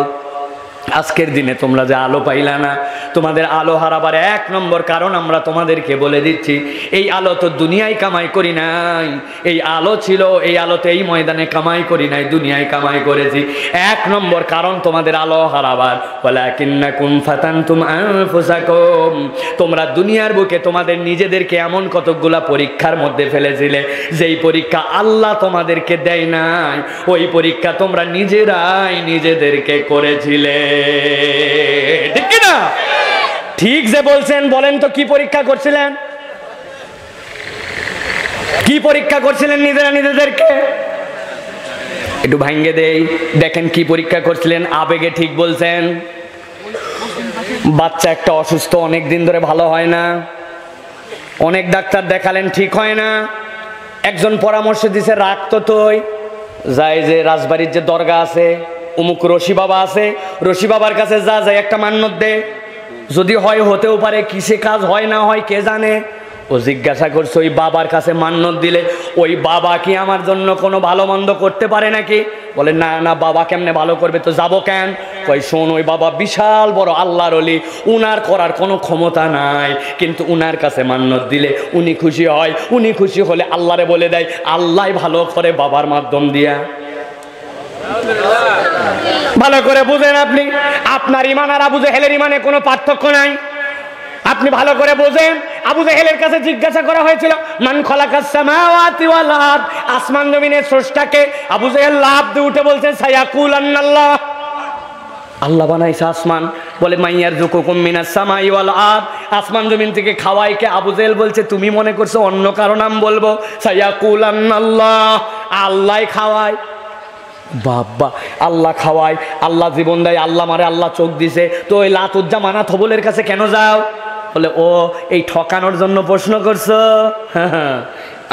আজকের দিনে তোমরা যে আলো পাইলা না, তোমাদের আলো হারাবার এক নম্বর কারণ আমরা তোমাদেরকে বলে দিচ্ছি। এই আলো তো দুনিয়ায় কামাই করি নাই, এই আলো ছিল, এই আলোতে এই ময়দানে কামাই করি নাই, দুনিয়ায় কামাই করেছি। এক নম্বর কারণ তোমাদের আলো হারাবার, ওয়ালাকিন্নাকুম ফাতানতুম আনফুসাকুম, তোমরা দুনিয়ার বুকে তোমাদের নিজেদেরকে এমন কতগুলা পরীক্ষার মধ্যে ফেলেছিলে, যেই পরীক্ষা আল্লাহ তোমাদেরকে দেয় নাই, ওই পরীক্ষা তোমরা নিজেরাই নিজেদেরকে করেছিলে। ঠিক কি না? ঠিক যে বলছেন, বলেন তো কি পরীক্ষা করছিলেন? কি পরীক্ষা করছিলেন নিজেরা নিজেদেরকে? একটু ভাঙ্গে দেই, দেখেন কি পরীক্ষা করছিলেন। আবেগে ঠিক বলছেন। বাচ্চা একটা অসুস্থ, অনেক দিন ধরে ভালো হয় না, অনেক ডাক্তার দেখালেন ঠিক হয় না, একজন পরামর্শ দিছে রাখ তো তুই যাই, যে রাজবাড়ির যে দরগা আছে, অমুক রশি বাবা আছে, রশি বাবার কাছে যা, যাই একটা মান্যত দে, যদি হয় হতেও পারে, কিসে কাজ হয় না হয় কে জানে। ও জিজ্ঞাসা করছে ওই বাবার কাছে মান্যত দিলে ওই বাবা কি আমার জন্য কোনো ভালো মন্দ করতে পারে নাকি? বলে না না, বাবা কেমনে ভালো করবে, তো যাবো কেন? কই শোন, ওই বাবা বিশাল বড় আল্লাহর ওলি, উনার করার কোনো ক্ষমতা নাই, কিন্তু উনার কাছে মান্যত দিলে উনি খুশি হয়, উনি খুশি হলে আল্লাহরে বলে দেয়, আল্লাহ ভালো করে বাবার মাধ্যম দিয়া। ভালো করে বুঝেন আপনি, আপনার ইমান আর আবু জেহেলের ইমানে কোনো পার্থক্য নাই। আপনি ভালো করে বোঝেন, আবু জেহেলের কাছে জিজ্ঞাসা করা হয়েছিল মান খালাকাস সামাওয়াতি ওয়াল আরদ, আসমান জমিনের স্রষ্টাকে। আবু জেহেল লাফ দিয়ে উঠে বলছেন সায়াকুলান্নাল্লাহ, আল্লাহ বানাইছে আসমান। বলে মাইয়ারযুকুকুম মিনাস সামাই ওয়াল আরদ, আসমান জমিন থেকে খাওয়াই কে? আবু জেহেল বলছে তুমি মনে করছো অন্য কারো নাম বলবো? সায়াকুলান্নাল্লাহ, আল্লাহ খাওয়ায়। বাবা, আল্লাহ খাওয়ায়, আল্লাহ জীবন দেয়, আল্লাহ মারে, আল্লাহ চোখ দিছে, তো ওই লাত উজ্জা মানাত হবলের কাছে কেন যাও? বলে ও এই ঠকানোর জন্য প্রশ্ন করছো?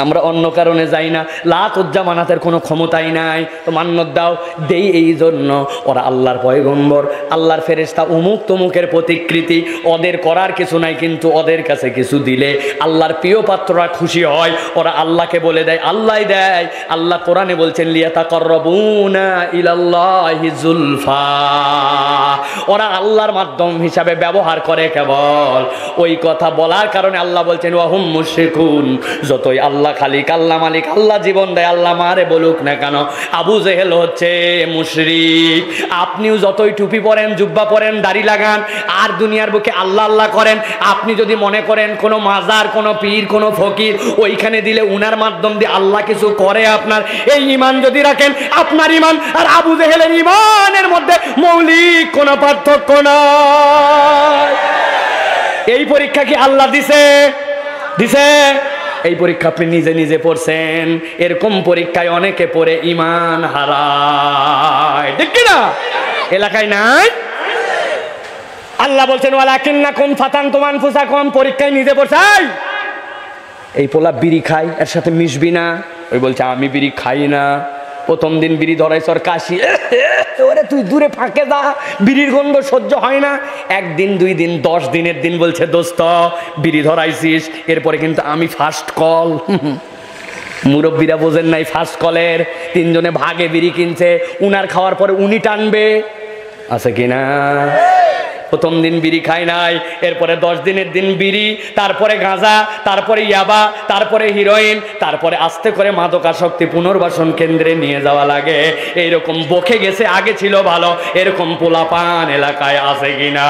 আমরা অন্য কারণে যাই না, লাত উজ্জা মানাতের কোনো ক্ষমতাই নাই, তো মান্যত দাও। দেই এই জন্য ওরা আল্লাহর পয়গম্বর, আল্লাহর ফেরেশতা, অমুক তমুকের প্রতিকৃতি, ওদের করার কিছু নাই, কিন্তু ওদের কাছে কিছু দিলে আল্লাহর প্রিয় পাত্ররা খুশি হয়, ওরা আল্লাহকে বলে দেয়, আল্লাহ দেয়। আল্লাহ কোরআনে বলছেন লিয়াতাকাররাবুনা ইলাল্লাহি যুলফা, ওরা আল্লাহর মাধ্যম হিসাবে ব্যবহার করে কেবল। ওই কথা বলার কারণে আল্লাহ বলছেন ওয়াহুম মুশরিকুন, যতই আল্লাহ খালিক, আল্লাহ মালিক, আল্লাহ জীবন দেয়, আল্লাহ মারে বলুক না কেন, আবু জেহেল হচ্ছে মুশরিক। আপনিও যতই টুপি পরেন, জুব্বা পরেন, দাড়ি লাগান, আর দুনিয়ার বুকে আল্লাহ আল্লাহ করেন, আপনি যদি মনে করেন কোনো মাজার, কোনো পীর, কোনো ফকির ওইখানে দিলে উনার মাধ্যম দিয়ে আল্লাহ কিছু করে, আপনার এই ঈমান যদি রাখেন, আপনার ঈমান আর আবু জেহেলের ঈমানের মধ্যে মৌলিক কোনো পার্থক্য নাই। এই পরীক্ষা কি আল্লাহ দিছে? দিছে। এই পরীক্ষা আপনি নিজে নিজে পড়ছেন। এরকম পরীক্ষায় অনেকে পড়ে ঈমান হারায়, ঠিক কি না? এলাকায় নাই? আল্লাহ বলছেন ওয়ালাকিন্নাকুম ফাতানতুম আনফুসাকুম, পরীক্ষায় নিজে পড়ছাই। এই পোলা বিড়ি খায়, এর সাথে মিশবি না। ওই বলছে আমি বিড়ি খাই না। প্রথম দিন বিড়ি ধরাইছ, ওর কাশি, ওরে তুই দূরে ফাঁকে যা, বিড়ির গন্ধ সহ্য হয় না। একদিন, 2 দিন, 10 দিনের দিন বলছে দোস্ত বিড়ি ধরাইছিস, এরপরে কিন্তু আমি ফার্স্ট কল। মুরব্বীরা বোঝেন নাই ফার্স্ট কলের, 3 জনে ভাগে বিড়ি কিনছে, উনার খাওয়ার পরে উনি টানবে, আছে কিনা? প্রথম দিন বিড়ি খায় নাই, এরপরে 10 দিনের দিন বিড়ি, তারপরে গাঁজা, তারপরে ইয়াবা, তারপরে হিরোইন, তারপরে আস্তে করে মাদকাসক্তি পুনর্বাসন কেন্দ্রে নিয়ে যাওয়া লাগে। এইরকম বকে গেছে, আগে ছিল ভালো, এরকম পোলাপান এলাকায় আছে কিনা?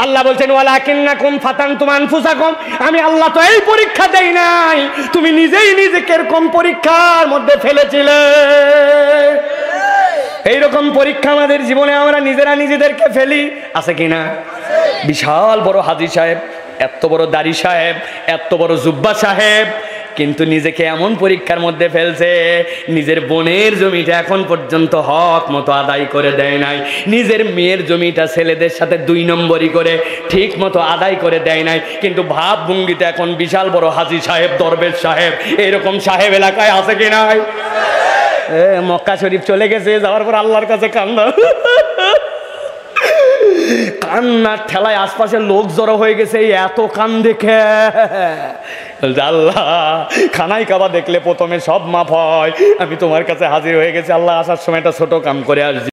আল্লাহ বলছেন ওয়ালাকিন্নাকুম ফাতানতুম আনফুসাকুম, আমি আল্লাহ তো এই পরীক্ষা দেই নাই, তুমি নিজেই নিজেকে এরকম পরীক্ষার মধ্যে ফেলেছিলে। এইরকম পরীক্ষা আমাদের জীবনে আমরা নিজেরা নিজেদেরকে ফেলি, আছে কিনা? বিশাল বড় হাজী সাহেব, এত বড় দাড়ি সাহেব, এত বড় জুব্বা সাহেব, কিন্তু নিজেকে এমন পরীক্ষার মধ্যে ফেলছে, নিজের বোনের জমিটা এখন পর্যন্ত হক মতো আদায় করে দেয় নাই, নিজের মেয়ের জমিটা ছেলেদের সাথে 2 নম্বরই করে ঠিক মতো আদায় করে দেয় নাই, কিন্তু ভাব ভঙ্গিতে এখন বিশাল বড় হাজী সাহেব, দরবেশ সাহেব, এরকম সাহেব এলাকায় আছে কি নাই? মক্কা শরীফ চলে গেছে, যাওয়ার পর আল্লাহর কাছে কান্দা, কান্নার ঠেলায় আশপাশের লোক জড়ো হয়ে গেছে, এই এত কান দেখে। আল্লাহ, খানাই কাবা দেখলে প্রথমে সব মাফ হয়, আমি তোমার কাছে হাজির হয়ে গেছি আল্লাহ, আসার সময় একটা ছোট কাম করে আসছি।